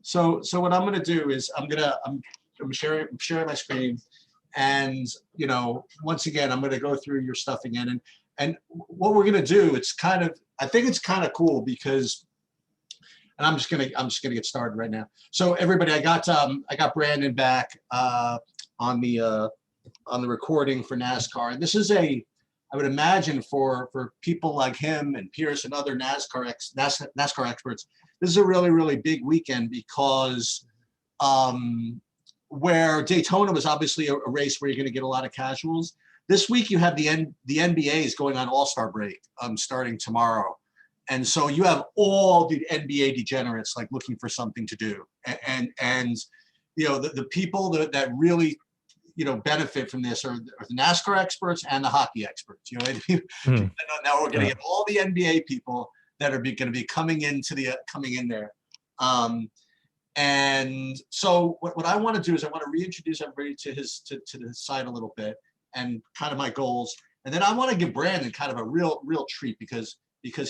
So what I'm gonna do is I'm sharing my screen, and once again I'm gonna go through your stuff again, and what we're gonna do, I think it's kind of cool because, and I'm just gonna get started right now. So everybody, I got Brandon back on the recording for NASCAR, and this is I would imagine for people like him and Pierce and other NASCAR experts, this is a really, really big weekend because where Daytona was obviously a race where you're going to get a lot of casuals. This week you have the NBA is going on All-Star break starting tomorrow. And so you have all the NBA degenerates like looking for something to do. And the people that really benefit from this are the NASCAR experts and the hockey experts. Now we're going to get all the NBA people that are going to be coming in there. And so what I want to do is I want to reintroduce everybody to the site a little bit and kind of my goals. And then I want to give Brandon kind of a real treat because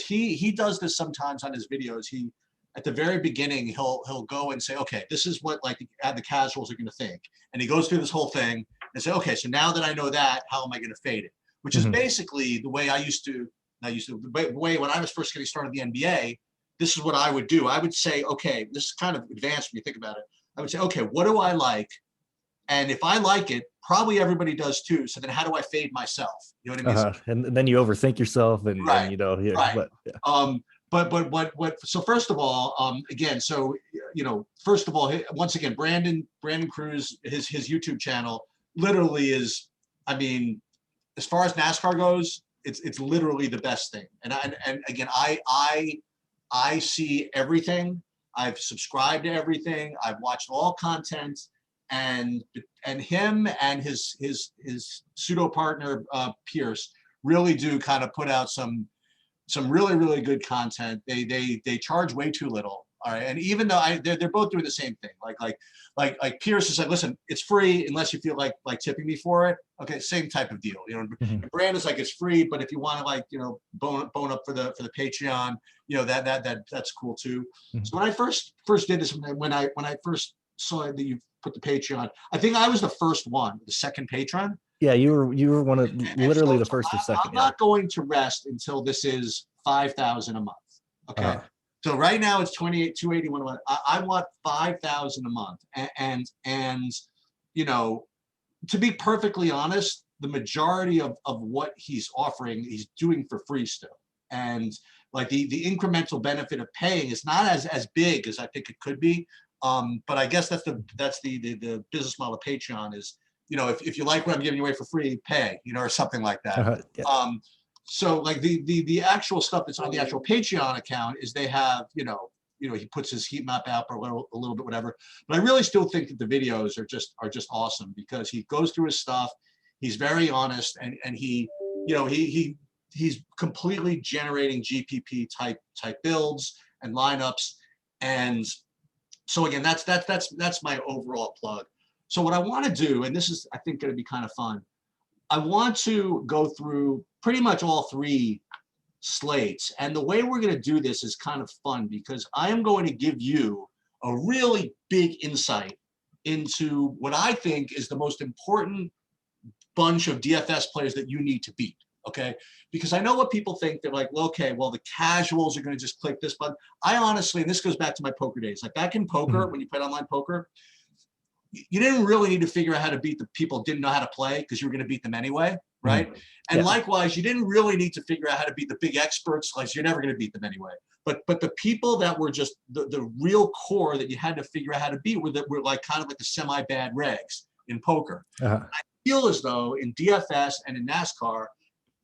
he does this sometimes on his videos. He, at the very beginning, he'll go and say, okay, this is what like the casuals are going to think. And he goes through this whole thing and say, okay, so now that I know that, how am I going to fade it? Which is basically the way the way when I was first getting started in the NBA, this is what I would do. I would say, okay, this is kind of advanced when you think about it. I would say, okay, what do I like? And if I like it, probably everybody does too. So then how do I fade myself? You know what I mean? And then you overthink yourself and, right. Right. But so first of all, again, so, first of all, once again, Brandon Cruz, his YouTube channel literally is, I mean, as far as NASCAR goes, it's literally the best thing. And again, I see everything. I've subscribed to everything. I've watched all content, and him and his pseudo partner Pierce really do kind of put out some really, really good content. They charge way too little. All right. And even though they're both doing the same thing, like Pierce is like, listen, it's free unless you feel like tipping me for it. Okay. Same type of deal. Brand is like, it's free, but if you want to bone up for the Patreon, that's cool too. So when I first did this, when I first saw that you put the Patreon, I think I was the first one, the second patron. Yeah, you were one of literally the first or second. I'm not going to rest until this is 5,000 a month. Okay. So right now it's 281 a month. I want 5,000 a month. And to be perfectly honest, the majority of what he's offering, he's doing for free still. And like the incremental benefit of paying is not as big as I think it could be. But I guess that's the business model of Patreon is, if you like what I'm giving away for free, pay, or something like that. Yeah. So like the actual stuff that's on the actual Patreon account is they have, he puts his heat map out for a little bit, whatever. But I really still think that the videos are just awesome because he goes through his stuff. He's very honest, and he, he's completely generating GPP type builds and lineups. And so again, that's my overall plug. So what I want to do, and this is, I think, going to be kind of fun, I want to go through pretty much all three slates. And the way we're going to do this is kind of fun because I am going to give you a really big insight into what I think is the most important bunch of DFS players that you need to beat. Okay, because I know what people think. They're like, well, okay, well, the casuals are going to just click this button. I honestly, and this goes back to my poker days, like back in poker, when you played online poker, you didn't really need to figure out how to beat the people who didn't know how to play because you were going to beat them anyway, right? And likewise, you didn't really need to figure out how to beat the big experts because you're never going to beat them anyway. But the people that were just the real core that you had to figure out how to beat were like kind of like the semi-bad regs in poker. I feel as though in DFS and in NASCAR,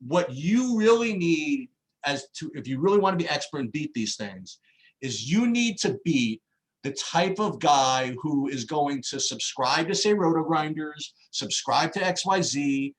what you really need if you really want to be expert and beat these things is you need to beat the type of guy who is going to subscribe to, say, Roto Grinders, subscribe to XYZ,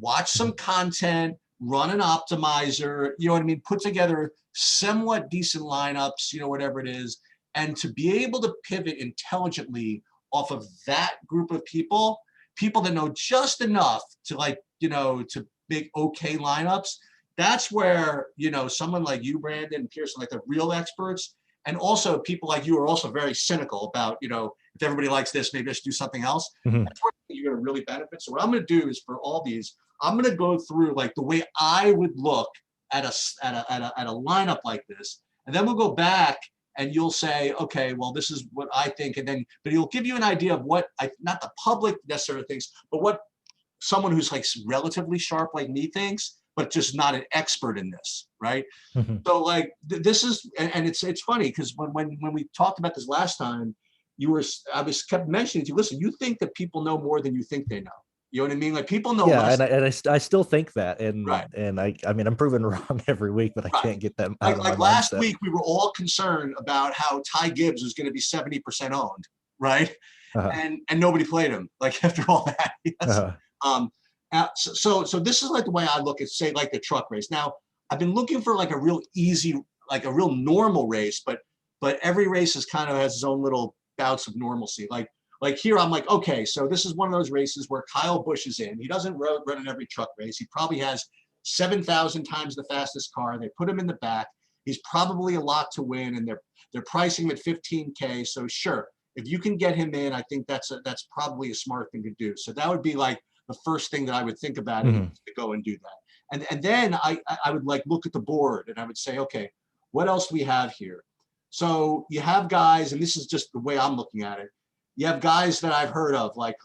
watch some content, run an optimizer, you know what I mean, put together somewhat decent lineups, whatever it is, and to be able to pivot intelligently off of that group of people that know just enough to to make okay lineups. That's where, someone like you, Brandon, and Pearson, like the real experts, and also people like you are also very cynical about, you know, if everybody likes this, maybe I should do something else. That's where you're going to really benefit. So what I'm going to do is for all these, I'm going to go through like the way I would look at a lineup like this, and then we'll go back and you'll say, okay, well, this is what I think, and then, but he'll give you an idea of what not the public necessarily thinks, but what someone who's like relatively sharp like me thinks, but just not an expert in this, right? So like this is, and it's funny because when we talked about this last time, I was kept mentioning to you, listen, you think that people know more than you think they know. You know what I mean? Like people know less. And I still think that, right. And I mean I'm proven wrong every week, but I can't get them out of my like last mindset. week we were all concerned about how Ty Gibbs was going to be 70% owned, right? And nobody played him. Like after all that, yes. So this is like the way I look at, say, like the truck race. Now I've been looking for like a real easy, like a real normal race, but every race is kind of has its own little bouts of normalcy. Like here, I'm like, okay, so this is one of those races where Kyle Busch is in. He doesn't run in every truck race. He probably has 7,000 times the fastest car. They put him in the back. He's probably a lot to win, and they're pricing him at 15K. So sure, if you can get him in, I think that's probably a smart thing to do. So that would be like the first thing that I would think about to go and do that. And then I would like look at the board and I would say, okay, what else do we have here? So you have guys, and this is just the way I'm looking at it. You have guys that I've heard of, like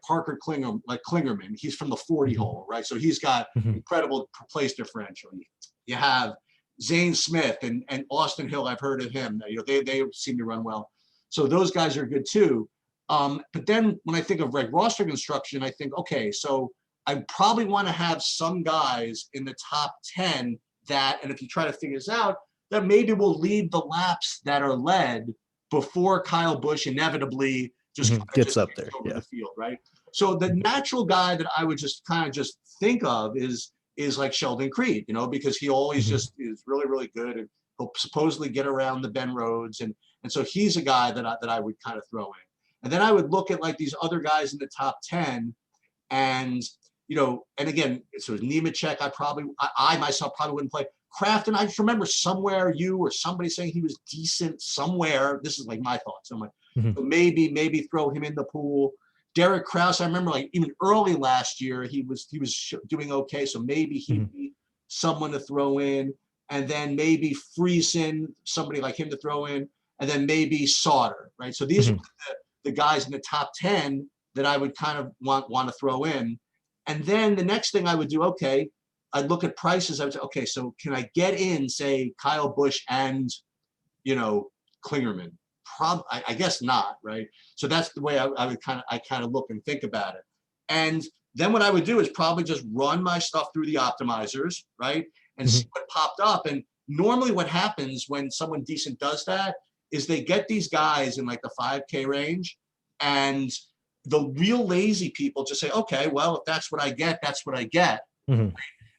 Parker Klingerman. He's from the 40 hole, right? So he's got incredible place differential. You have Zane Smith and Austin Hill. I've heard of him. You know, they seem to run well. So those guys are good too. But then when I think of like roster construction, I think, okay, so I probably want to have some guys in the top 10 that, and if you try to figure this out, that maybe will lead the laps that are led before Kyle Busch inevitably just gets up there over the field, right? So the natural guy that I would just kind of just think of is like Sheldon Creed, you know, because he always just is really, really good, and he'll supposedly get around the bend roads, and so he's a guy that I would kind of throw in. And then I would look at like these other guys in the top 10, and you know, and again, so Nemechek, I myself probably wouldn't play. Crafton, I just remember somewhere you or somebody saying he was decent somewhere. This is like my thoughts. I'm like, so maybe throw him in the pool. Derek Kraus, I remember like even early last year, he was doing okay. So maybe he'd be someone to throw in. And then maybe Friesen, somebody like him to throw in. And then maybe Sauter, right? So these are the guys in the top 10 that I would kind of want to throw in. And then the next thing I would do, okay, I'd look at prices. I would say, okay, so can I get in, say, Kyle Busch and, you know, Klingerman? I guess not, right? So that's the way I would kind of look and think about it. And then what I would do is probably just run my stuff through the optimizers, right? And see what popped up. And normally what happens when someone decent does that is they get these guys in like the 5K range, and the real lazy people just say, okay, well, if that's what I get, that's what I get. Right?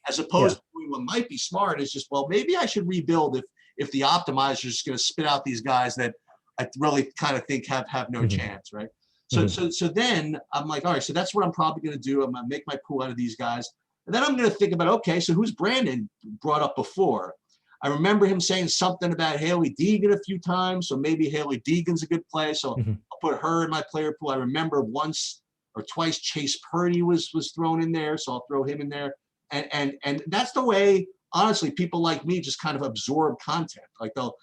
As opposed to what might be smart is just, well, maybe I should rebuild if the optimizer is just going to spit out these guys that I really kind of think have no chance, right? So then I'm like, all right, so that's what I'm probably going to do. I'm going to make my pool out of these guys. And then I'm going to think about, okay, so who's Brandon brought up before? I remember him saying something about Haley Deegan a few times, so maybe Haley Deegan's a good play. So I'll put her in my player pool. I remember once or twice Chase Purdy was thrown in there, so I'll throw him in there. And that's the way, honestly, people like me just kind of absorb content. Like they'll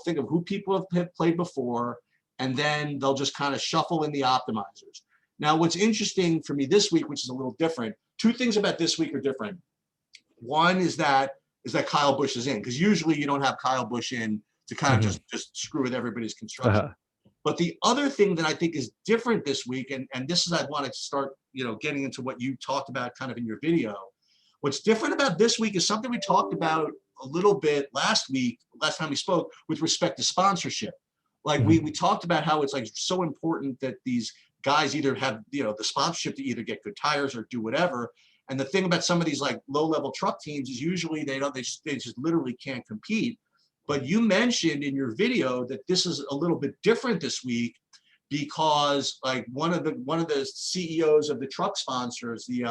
think of who people have played before, and then they'll just kind of shuffle in the optimizers. Now, what's interesting for me this week, which is a little different, two things about this week are different. One is that Kyle Busch is in, because usually you don't have Kyle Busch in to kind of just screw with everybody's construction. But the other thing that I think is different this week, and this is I want to start, you know, getting into what you talked about kind of in your video. What's different about this week is something we talked about a little bit last time we spoke, with respect to sponsorship. Like we talked about how it's like so important that these guys either have, you know, the sponsorship to either get good tires or do whatever. And the thing about some of these like low-level truck teams is usually they just literally can't compete. But you mentioned in your video that this is a little bit different this week, because like one of the CEOs of the truck sponsors, the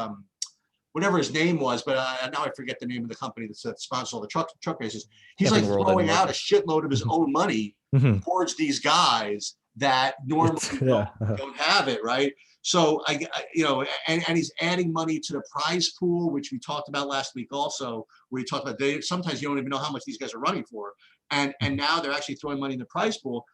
whatever his name was, but now I forget the name of the company that sponsors all the truck races. He's Camping like World throwing and out a shitload of his own money towards these guys that normally don't have it, right? So and he's adding money to the prize pool, which we talked about last week also, where he talked about sometimes you don't even know how much these guys are running for. And now they're actually throwing money in the prize pool.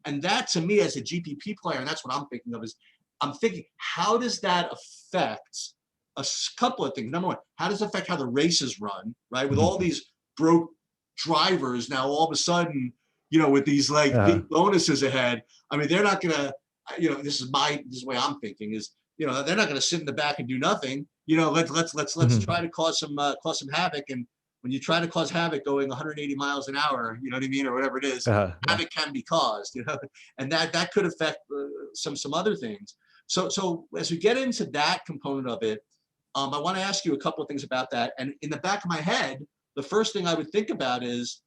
And that to me as a GPP player, and that's what I'm thinking of, is I'm thinking, how does that affect a couple of things? Number one, how does it affect how the races run, right? With all these broke drivers now, all of a sudden, with these like big bonuses ahead, I mean, they're not gonna, this is the way I'm thinking is, they're not gonna sit in the back and do nothing. Let's try to cause some havoc. And when you try to cause havoc going 180 miles an hour, you know what I mean, or whatever it is, havoc can be caused, and that could affect some other things. So as we get into that component of it, I want to ask you a couple of things about that. And in the back of my head, the first thing I would think about is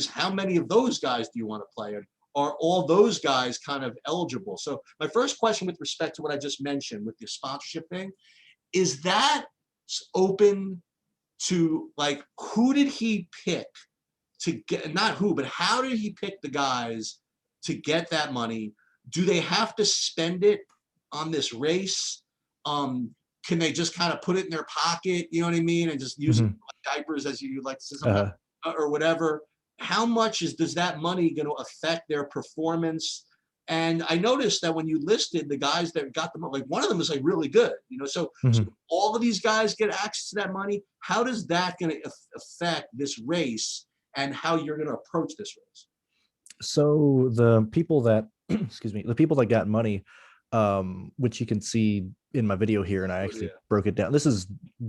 how many of those guys do you want to play? And are all those guys kind of eligible? So my first question with respect to what I just mentioned with the sponsorship thing, is that open to like, who did he pick to get, not who, but how did he pick the guys to get that money? Do they have to spend it on this race? Can they just kind of put it in their pocket, you know what I mean, and just use it like diapers, as you like to say sometimes, or whatever? How much does that money going to affect their performance? And I noticed that when you listed the guys that got them, like one of them is like really good, so all of these guys get access to that money. How does that going to affect this race and how you're going to approach this race? So the people that, the people that got money, which you can see in my video here, and I actually broke it down. This is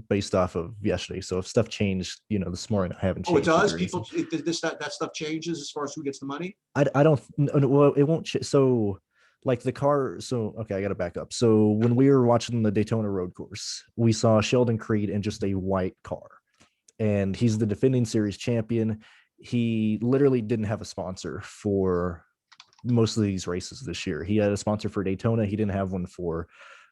based off of yesterday. So if stuff changed, this morning, I haven't changed. Oh, it does? That stuff changes as far as who gets the money? I don't, well, it won't. So like the car. So, okay, I got to back up. So when we were watching the Daytona road course, we saw Sheldon Creed in just a white car, and he's the defending series champion. He literally didn't have a sponsor for most of these races this year. He had a sponsor for Daytona. He didn't have one for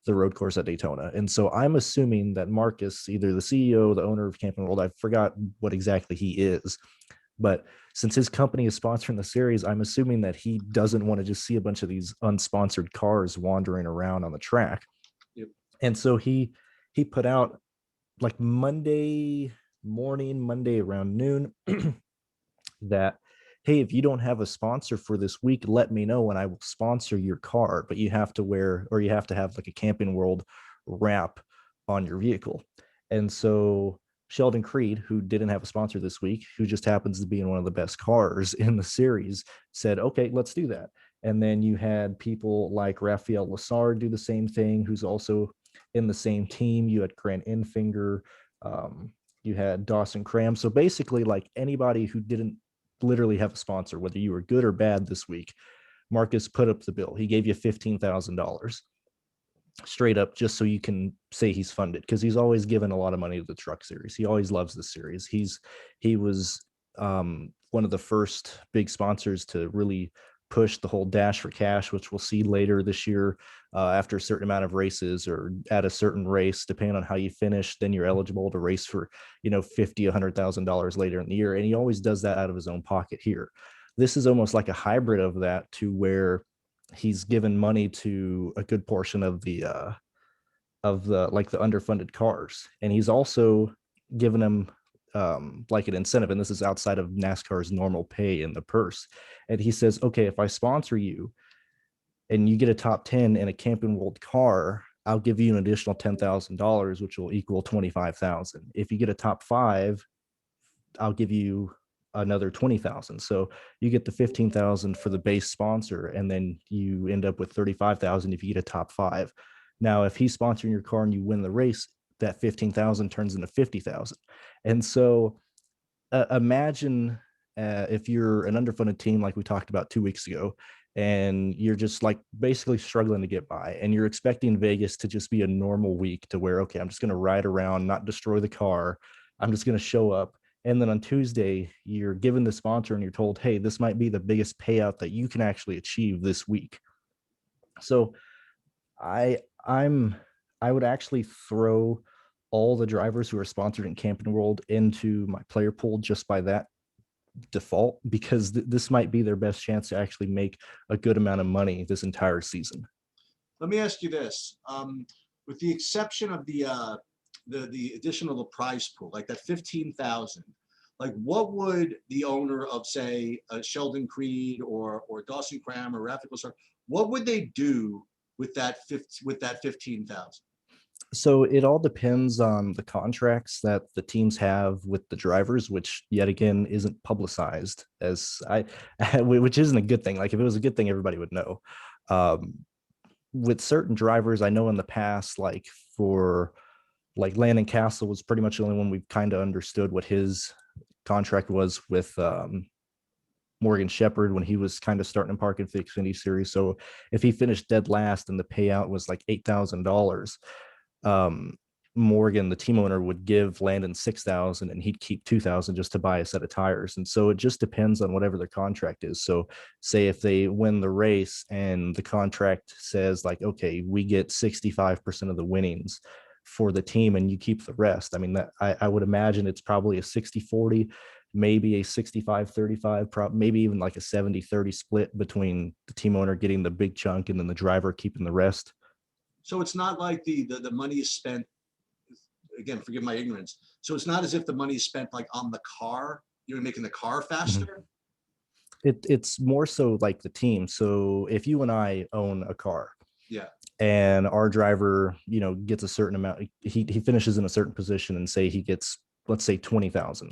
the road course at Daytona. And so I'm assuming that Marcus, either the CEO, the owner of Camping World, I forgot what exactly he is, but since his company is sponsoring the series, I'm assuming that he doesn't want to just see a bunch of these unsponsored cars wandering around on the track. Yep. And so he put out like Monday around noon that, hey, if you don't have a sponsor for this week, let me know and I will sponsor your car, but you have to have like a Camping World wrap on your vehicle. And so Sheldon Creed, who didn't have a sponsor this week, who just happens to be in one of the best cars in the series, said, okay, let's do that. And then you had people like Raphael Lessard do the same thing, who's also in the same team. You had Grant Enfinger, you had Dawson Cram. So basically, like anybody who didn't literally have a sponsor, whether you were good or bad this week, Marcus put up the bill. He gave you $15,000 straight up, just so you can say he's funded, because he's always given a lot of money to the truck series. He always loves the series. He was one of the first big sponsors to really push the whole Dash for Cash, which we'll see later this year. After a certain amount of races or at a certain race, depending on how you finish, then you're eligible to race for, $50,000-$100,000 later in the year. And he always does that out of his own pocket here. This is almost like a hybrid of that, to where he's given money to a good portion of the like the underfunded cars. And he's also given them like an incentive, and this is outside of NASCAR's normal pay in the purse. And he says, okay, if I sponsor you and you get a top 10 in a Camping World car, I'll give you an additional $10,000, which will equal $25,000. If you get a top 5, I'll give you another $20,000. So you get the $15,000 for the base sponsor, and then you end up with $35,000 if you get a top 5. Now, if he's sponsoring your car and you win the race, that $15,000 turns into $50,000. And so imagine if you're an underfunded team, like we talked about 2 weeks ago, and you're just like basically struggling to get by, and you're expecting Vegas to just be a normal week, to where, okay, I'm just going to ride around, not destroy the car. I'm just going to show up. And then on Tuesday, you're given the sponsor and you're told, hey, this might be the biggest payout that you can actually achieve this week. So I would actually throw all the drivers who are sponsored in Camping World into my player pool just by that default, because this might be their best chance to actually make a good amount of money this entire season. Let me ask you this, with the exception of the addition of the prize pool, like that 15,000, like what would the owner of, say, Sheldon Creed or Dawson Cram or Rafa, what would they do with that 15,000? So it all depends on the contracts that the teams have with the drivers, which yet again isn't publicized as which isn't a good thing. Like if it was a good thing, everybody would know. With certain drivers, I know in the past, like for like Landon Castle was pretty much the only one we've kind of understood what his contract was with Morgan Shepherd when he was kind of starting in parking for the Xfinity Series. So if he finished dead last and the payout was like $8,000, Morgan, the team owner, would give Landon 6,000 and he'd keep 2,000 just to buy a set of tires. And so it just depends on whatever their contract is. So say if they win the race and the contract says like, okay, we get 65% of the winnings for the team and you keep the rest. I mean, that I would imagine it's probably a 60-40, maybe a 65-35, maybe even like a 70-30 split between the team owner getting the big chunk and then the driver keeping the rest. So it's not like the money is spent, again, forgive my ignorance. So it's not as if the money is spent like on the car, you're making the car faster. It's more so like the team. So if you and I own a car, yeah, and our driver, gets a certain amount, he finishes in a certain position and say he gets, let's say $20,000,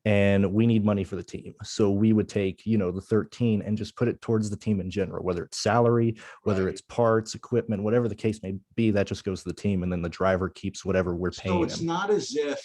and we need money for the team. So we would take, the 13 and just put it towards the team in general, whether it's salary, whether it's parts, equipment, whatever the case may be, that just goes to the team. And then the driver keeps whatever we're paying him. So it's not as if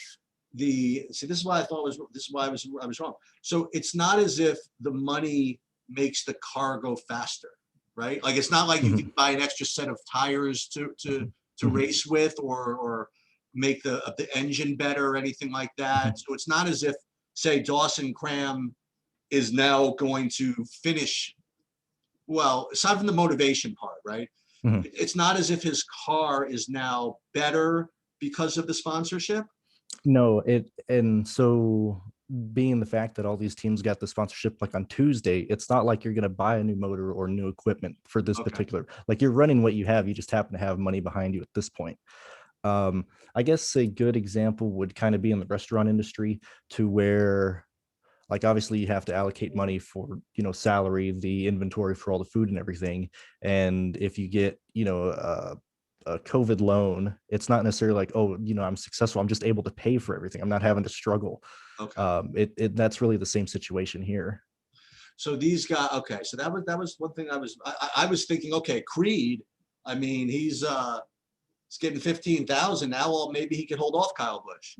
this is why I was wrong. So it's not as if the money makes the car go faster, right? Like it's not like you can buy an extra set of tires to race with or make the engine better or anything like that. So it's not as if, say, Dawson Cram is now going to finish, well, aside from the motivation part, right? It's not as if his car is now better because of the sponsorship. No, and so being the fact that all these teams got the sponsorship like on Tuesday, it's not like you're going to buy a new motor or new equipment for this particular, like you're running what you have, you just happen to have money behind you at this point. I guess a good example would kind of be in the restaurant industry, to where like obviously you have to allocate money for salary, the inventory for all the food and everything. And if you get a COVID loan, it's not necessarily like, oh, I'm successful, I'm just able to pay for everything, I'm not having to struggle. That's really the same situation here. So these guys, so that was one thing I was thinking, okay, Creed, I mean, he's getting 15,000 now. Well, maybe he could hold off Kyle Busch.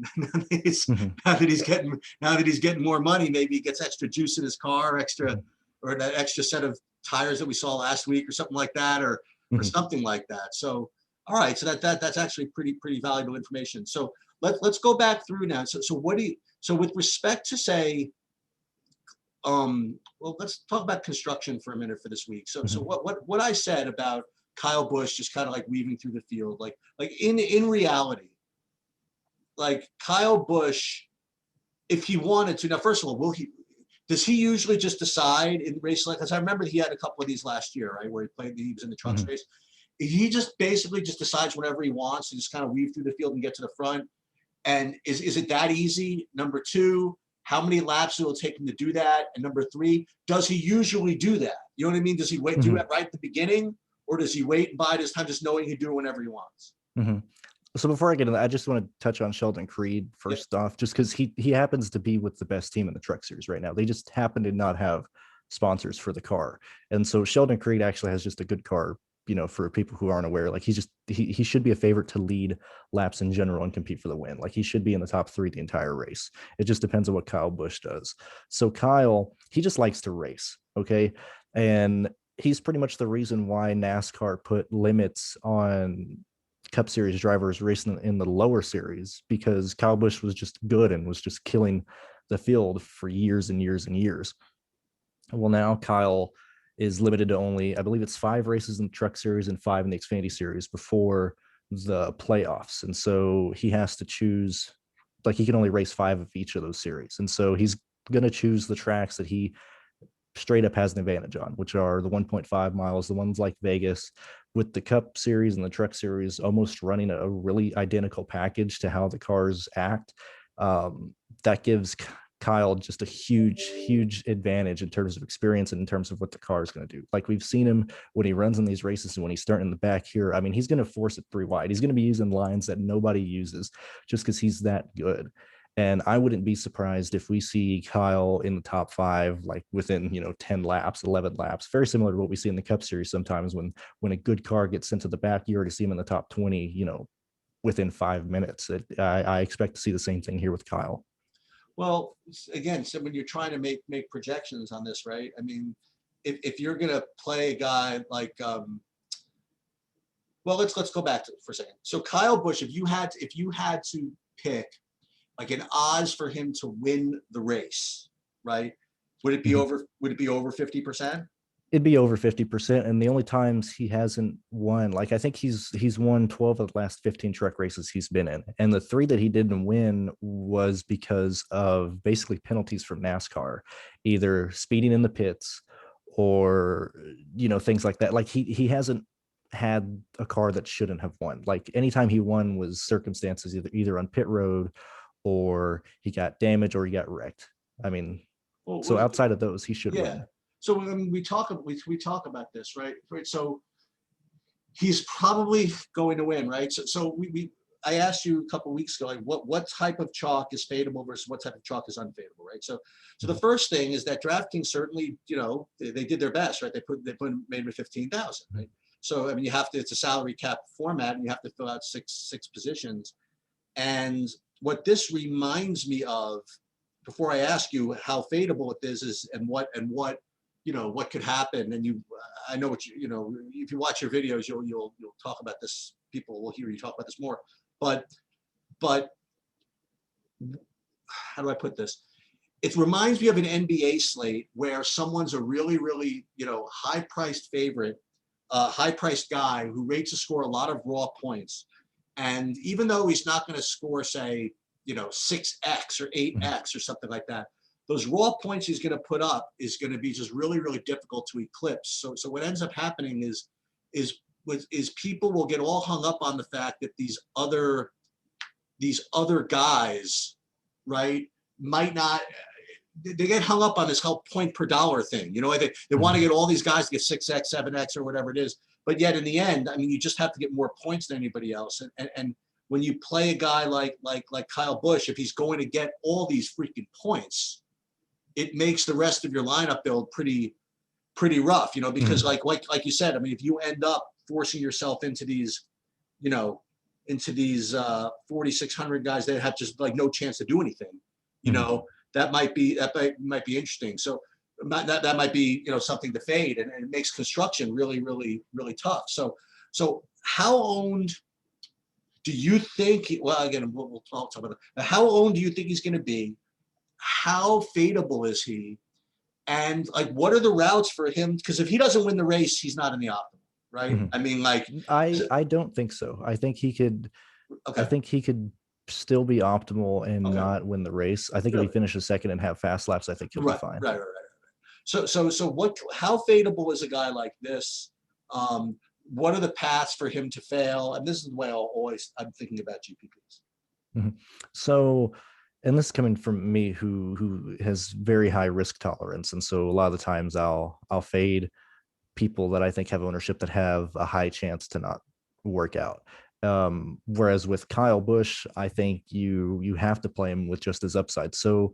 Now that he's getting more money, maybe he gets extra juice in his car, or that extra set of tires that we saw last week, or something like that, or something like that. So, all right, so that's actually pretty valuable information. So let's go back through now. So with respect to, say, well, let's talk about construction for a minute for this week. So what I said about Kyle Busch just kind of like weaving through the field, like in reality, like Kyle Busch, if he wanted to, now first of all, does he usually just decide in race, like, because I remember he had a couple of these last year, right, where he was in the trucks race. He just basically just decides whatever he wants and just kind of weave through the field and get to the front. And is it that easy? Number two, how many laps will it take him to do that? And number three, does he usually do that? You know what I mean? Does he do it right at the beginning? Or does he wait and bide his time, just knowing he'd do it whenever he wants? So before I get into that, I just want to touch on Sheldon Creed first off, just because he happens to be with the best team in the Truck Series right now. They just happen to not have sponsors for the car. And so Sheldon Creed actually has just a good car, for people who aren't aware. Like he should be a favorite to lead laps in general and compete for the win. Like he should be in the top 3 the entire race. It just depends on what Kyle Busch does. So Kyle, he just likes to race. Okay. And he's pretty much the reason why NASCAR put limits on Cup Series drivers racing in the lower series, because Kyle Busch was just good and was just killing the field for years and years and years. Well, now Kyle is limited to only, I believe it's 5 races in the Truck Series and 5 in the Xfinity Series before the playoffs. And so he has to choose, like he can only race 5 of each of those series. And so he's going to choose the tracks that he straight up has an advantage on, which are the 1.5 miles, the ones like Vegas, with the Cup Series and the Truck Series almost running a really identical package to how the cars act. That gives Kyle just a huge advantage in terms of experience and in terms of what the car is going to do. Like we've seen him when he runs in these races and when he's starting in the back here. I mean, he's going to force it 3 wide. He's going to be using lines that nobody uses just because he's that good. And I wouldn't be surprised if we see Kyle in the top 5, like within 10 laps, 11 laps. Very similar to what we see in the Cup Series sometimes when a good car gets sent to the back. You already see him in the top 20, within 5 minutes. I expect to see the same thing here with Kyle. Well, again, so when you're trying to make projections on this, right? I mean, if you're going to play a guy like, well, let's go back to it for a second. So Kyle Busch, if you had to pick like an odds for him to win the race, right? Would it be over 50%? It'd be over 50%. And the only times he hasn't won, like I think he's won 12 of the last 15 truck races he's been in. And the 3 that he didn't win was because of basically penalties from NASCAR, either speeding in the pits or, things like that. Like he hasn't had a car that shouldn't have won. Like anytime he won was circumstances either on pit road or he got damaged or he got wrecked. I mean, so outside of those, he should win. So I mean, we talk about this, right? So he's probably going to win, right? So I asked you a couple of weeks ago, like what type of chalk is fadeable versus what type of chalk is unfadeable, right? So the first thing is that DraftKings certainly, they did their best, right? They made him 15,000, right? So I mean, it's a salary cap format, and you have to fill out six positions. And what this reminds me of, before I ask you how fadeable it is and what what could happen. And I know if you watch your videos, you'll talk about this. People will hear you talk about this more. But how do I put this? It reminds me of an NBA slate where someone's a really, really, high-priced favorite, high-priced guy who rates to score a lot of raw points. And even though he's not going to score, say, 6x or 8x or something like that, those raw points he's going to put up is going to be just really, really difficult to eclipse. So what ends up happening is people will get all hung up on the fact that these other guys, right, might not. They get hung up on this whole point per dollar thing. They want to get all these guys to get 6x, 7x, or whatever it is. But yet in the end, I mean, you just have to get more points than anybody else. And when you play a guy like Kyle Busch, if he's going to get all these freaking points, it makes the rest of your lineup build pretty rough, because like you said, I mean, if you end up forcing yourself into these 4,600 guys that have just like no chance to do anything, that might be interesting. So that might be something to fade, and it makes construction really, really, really tough. So how owned do you think? Well, again, we'll talk about that. How owned do you think he's going to be? How fadeable is he? And like, what are the routes for him? Because if he doesn't win the race, he's not in the optimal, right? Mm-hmm. I mean, like, I don't think so. I think he could. Okay. I think he could still be optimal and not win the race. I think if he finishes second and have fast laps, I think he'll be fine. Right. So what? How fadeable is a guy like this? What are the paths for him to fail? And this is the way I'm thinking about GPPs. Mm-hmm. So, and this is coming from me who has very high risk tolerance, and so a lot of the times I'll fade people that I think have ownership that have a high chance to not work out. Whereas with Kyle Busch, I think you have to play him with just his upside. So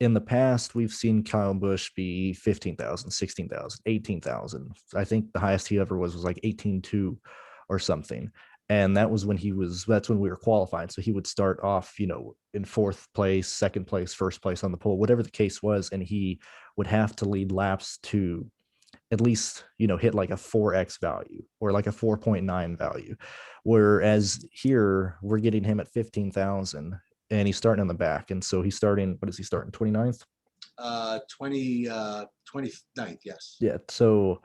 in the past, we've seen Kyle Busch be 15,000, 16,000, 18,000. I think the highest he ever was like 18.2 or something. And that's when we were qualifying. So he would start off, in fourth place, second place, first place on the pole, whatever the case was. And he would have to lead laps to at least, hit like a 4x value or like a 4.9 value. Whereas here we're getting him at 15,000 and he's starting in the back. And so he's starting, what is he starting? 29th? 29th, yes. Yeah. So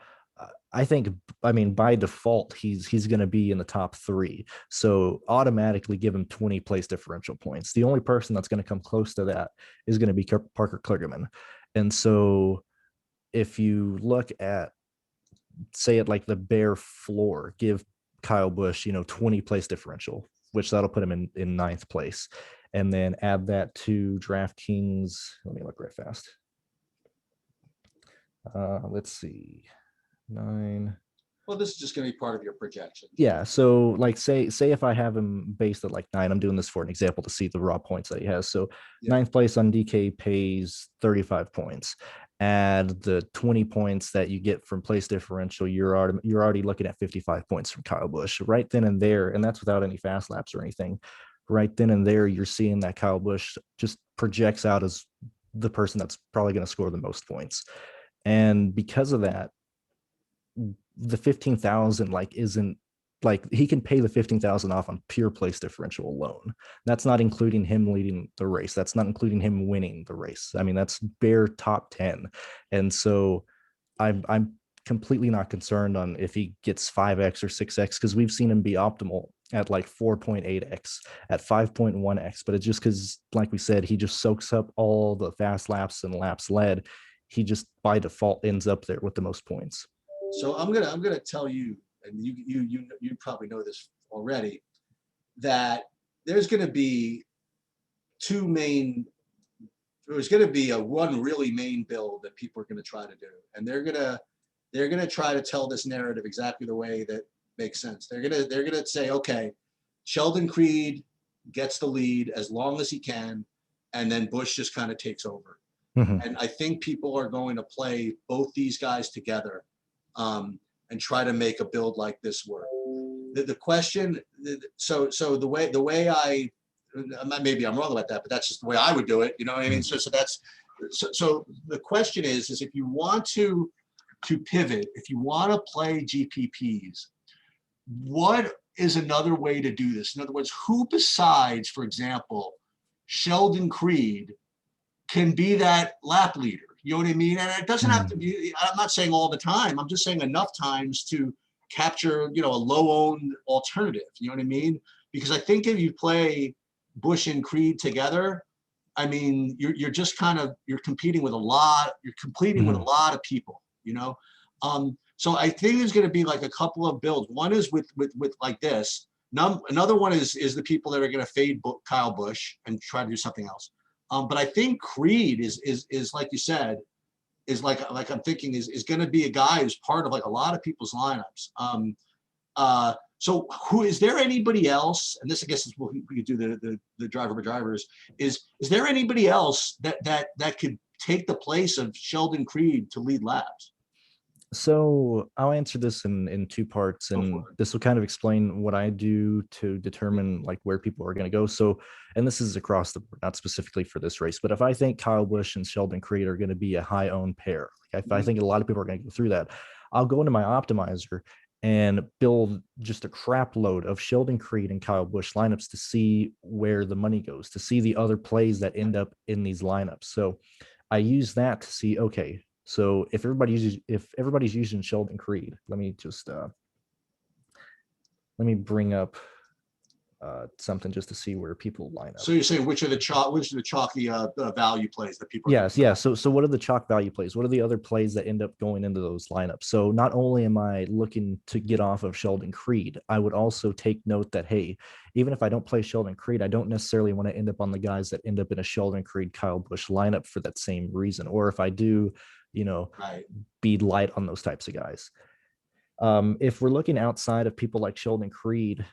I think, I mean, by default, he's going to be in the top three. So automatically give him 20 place differential points. The only person that's going to come close to that is going to be Parker Kligerman. And so if you look at, say it like the bare floor, give Kyle Busch, 20 place differential, which that'll put him in ninth place. And then add that to DraftKings. Let me look right fast. Let's see. 9. Well, this is just going to be part of your projection. Yeah. So like say if I have him based at like 9, I'm doing this for an example to see the raw points that he has. So ninth place on DK pays 35 points. Add the 20 points that you get from place differential, you're already looking at 55 points from Kyle Busch right then and there, and that's without any fast laps or anything. Right then and there, you're seeing that Kyle Busch just projects out as the person that's probably going to score the most points. And because of that, the 15,000 isn't like he can pay the 15,000 off on pure place differential alone. That's not including him leading the race. That's not including him winning the race. I mean, that's bare top 10. And so I'm completely not concerned on if he gets 5x or 6x, because we've seen him be optimal at like 4.8x, at 5.1x. But it's just because, like we said, he just soaks up all the fast laps and laps led. He just by default ends up there with the most points. So I'm gonna tell you, and you probably know this already, that there's gonna be one really main build that people are gonna try to do, and they're gonna try to tell this narrative exactly the way that makes sense. They're gonna say, okay, Sheldon Creed gets the lead as long as he can, and then Busch just kind of takes over. Mm-hmm. And I think people are going to play both these guys together. And try to make a build like this work. The question, so the way I, maybe I'm wrong about that, but that's just the way I would do it. You know what I mean? So the question is if you want to pivot, if you want to play GPPs, what is another way to do this? In other words, who besides, for example, Sheldon Creed can be that lap leader? You know what I mean? And it doesn't have to be, I'm not saying all the time, I'm just saying enough times to capture, a low-owned alternative. You know what I mean? Because I think if you play Busch and Creed together, I mean, you're just you're competing with a lot of people, So I think there's going to be like a couple of builds. One is with like this. Another one is the people that are going to fade Kyle Busch and try to do something else. But I think Creed is like you said, is like I'm thinking is going to be a guy who's part of like a lot of people's lineups. So who is there anybody else? And this I guess is what we could do the driver for drivers. Is there anybody else that could take the place of Sheldon Creed to lead laps? So I'll answer this in two parts, and this will kind of explain what I do to determine like where people are going to go. So, and this is across the board, not specifically for this race, but if I think Kyle Busch and Sheldon Creed are going to be a high owned pair, like if I think a lot of people are going to go through that, I'll go into my optimizer and build just a crap load of Sheldon Creed and Kyle Busch lineups to see where the money goes, to see the other plays that end up in these lineups. So I use that to see, okay, so if everybody's using Sheldon Creed, let me bring up something just to see where people line up. So you're saying which are the chalky value plays that people? Yes, yeah. So what are the chalk value plays? What are the other plays that end up going into those lineups? So not only am I looking to get off of Sheldon Creed, I would also take note that hey, even if I don't play Sheldon Creed, I don't necessarily want to end up on the guys that end up in a Sheldon Creed Kyle Busch lineup for that same reason. Or if I do, right, be light on those types of guys. If we're looking outside of people like Sheldon Creed,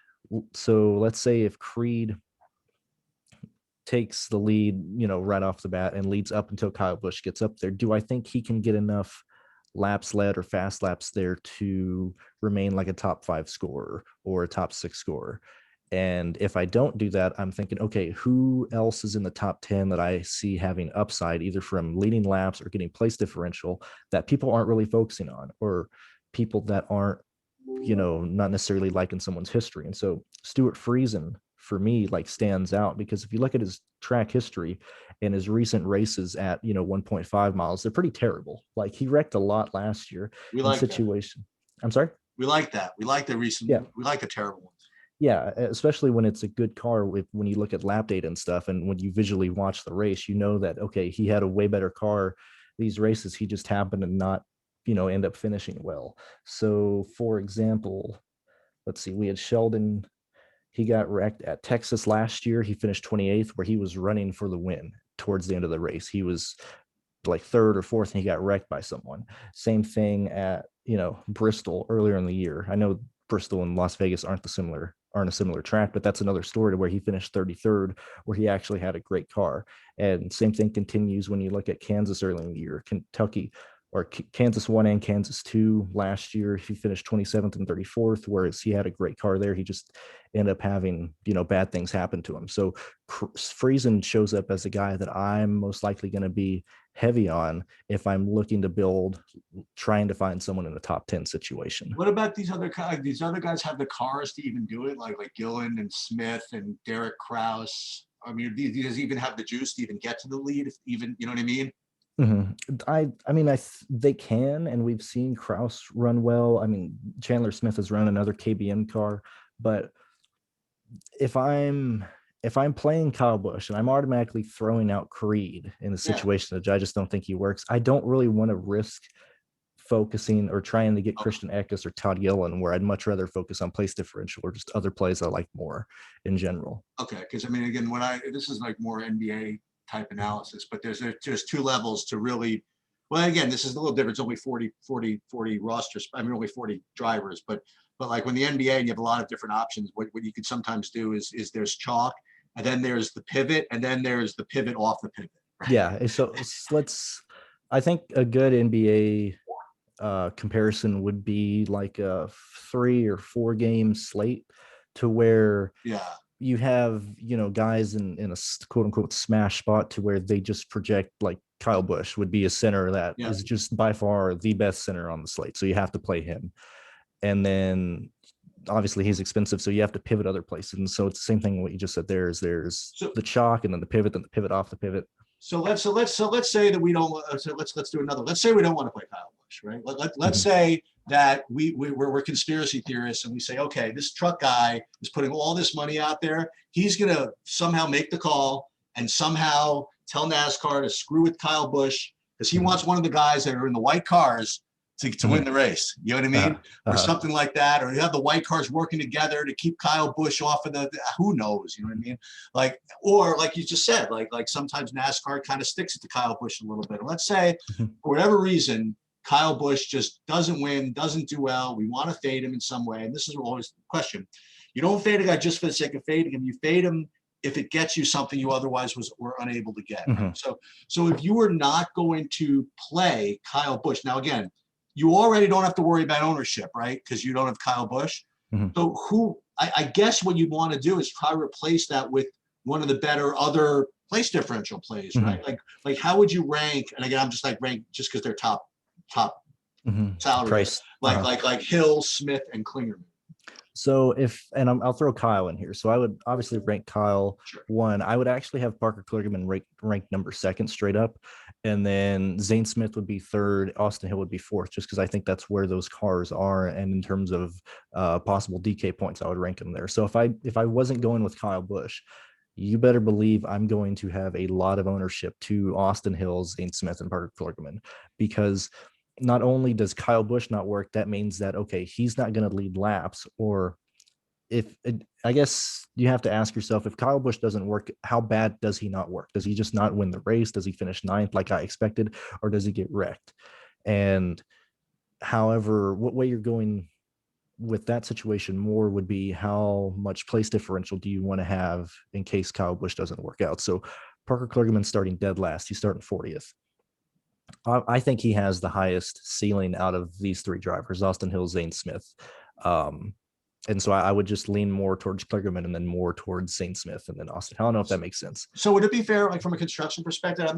so let's say if Creed takes the lead, right off the bat and leads up until Kyle Busch gets up there, do I think he can get enough laps led or fast laps there to remain like a top 5 scorer or a top 6 scorer? And if I don't do that, I'm thinking, okay, who else is in the top 10 that I see having upside, either from leading laps or getting place differential that people aren't really focusing on, or people that aren't, not necessarily liking someone's history. And so Stuart Friesen, for me, like stands out because if you look at his track history and his recent races at 1.5 miles, they're pretty terrible. Like he wrecked a lot last year We in like that. situation. I'm sorry. We like that. We like the recent. Yeah. We like the terrible ones. Yeah, especially when it's a good car when you look at lap data and stuff, and when you visually watch the race, you know that, okay, he had a way better car. These races, he just happened to not, end up finishing well. So, for example, let's see, we had Sheldon. He got wrecked at Texas last year. He finished 28th, where he was running for the win towards the end of the race. He was like third or fourth, and he got wrecked by someone. Same thing at, Bristol earlier in the year. I know Bristol and Las Vegas aren't a similar track, but that's another story to where he finished 33rd, where he actually had a great car. And same thing continues when you look at Kansas early in the year. Kentucky or Kansas 1 and Kansas 2 last year, he finished 27th and 34th, whereas he had a great car there. He just ended up having, bad things happen to him. So Friesen shows up as a guy that I'm most likely going to be heavy on if I'm looking to build, trying to find someone in a top 10 situation. What about these other guys? These other guys have the cars to even do it, like Gillen and Smith and Derek Kraus. I mean, these even have the juice to even get to the lead, if even, you know what I mean? I mean, they can, and we've seen Kraus run well. I mean, Chandler Smith has run another KBM car, but if I'm playing Kyle Busch and I'm automatically throwing out Creed in a situation that I just don't think he works, I don't really want to risk focusing or trying to get Christian Eckes or Todd Gillen, where I'd much rather focus on place differential or just other plays I like more in general. Okay, because I mean, again, this is like more NBA type analysis, but there's two levels to really. Well, again, this is a little different. It's only 40 rosters. I mean, only 40 drivers, but like when the NBA and you have a lot of different options, what you could sometimes do is there's chalk, and then there's the pivot, and then there's the pivot off the pivot. Right? Yeah. So I think a good NBA comparison would be like a 3 or 4 game slate, to where you have, guys in a quote unquote smash spot, to where they just project, like Kyle Busch would be a center that is just by far the best center on the slate. So you have to play him. And then obviously he's expensive, so you have to pivot other places. And so it's the same thing what you just said. There's the chalk, and then the pivot off the pivot. So let's say that we don't. So let's do another. Let's say we don't want to play Kyle Busch, right? Let's say that we're conspiracy theorists, and we say, okay, this truck guy is putting all this money out there. He's gonna somehow make the call and somehow tell NASCAR to screw with Kyle Busch, because he wants one of the guys that are in the white cars to win the race. You know what I mean? Or something like that. Or you have the white cars working together to keep Kyle Busch off of who knows, you know what I mean? Like, or like you just said, like sometimes NASCAR kind of sticks it to Kyle Busch a little bit. And let's say for whatever reason, Kyle Busch just doesn't win, doesn't do well. We want to fade him in some way. And this is always the question. You don't fade a guy just for the sake of fading him. You fade him if it gets you something you otherwise were unable to get. So if you were not going to play Kyle Busch, now again, you already don't have to worry about ownership, right? Because you don't have Kyle Busch. So I guess what you want to do is try to replace that with one of the better other place differential plays, right? Like how would you rank? And again, I'm just like rank just because they're top salary price, like Hill, Smith, and Klingerman. So I'll throw Kyle in here. So I would obviously rank Kyle 1. I would actually have Parker Kligerman ranked number 2 straight up. And then Zane Smith would be 3rd. Austin Hill would be 4th, just because I think that's where those cars are. And in terms of possible DK points, I would rank them there. So if I wasn't going with Kyle Busch, you better believe I'm going to have a lot of ownership to Austin Hill, Zane Smith, and Parker Kligerman, because not only does Kyle Busch not work, that means that, okay, he's not going to lead laps. Or I guess you have to ask yourself, if Kyle Busch doesn't work, how bad does he not work? Does he just not win the race? Does he finish 9th like I expected? Or does he get wrecked? And however, what way you're going with that situation more would be how much place differential do you want to have in case Kyle Busch doesn't work out? So Parker Kligerman starting dead last, he's starting 40th. I think he has the highest ceiling out of these 3 drivers, Austin Hill, Zane Smith. And so I would just lean more towards Kligerman and then more towards Zane Smith and then Austin. I don't know if that makes sense. So would it be fair, like from a construction perspective,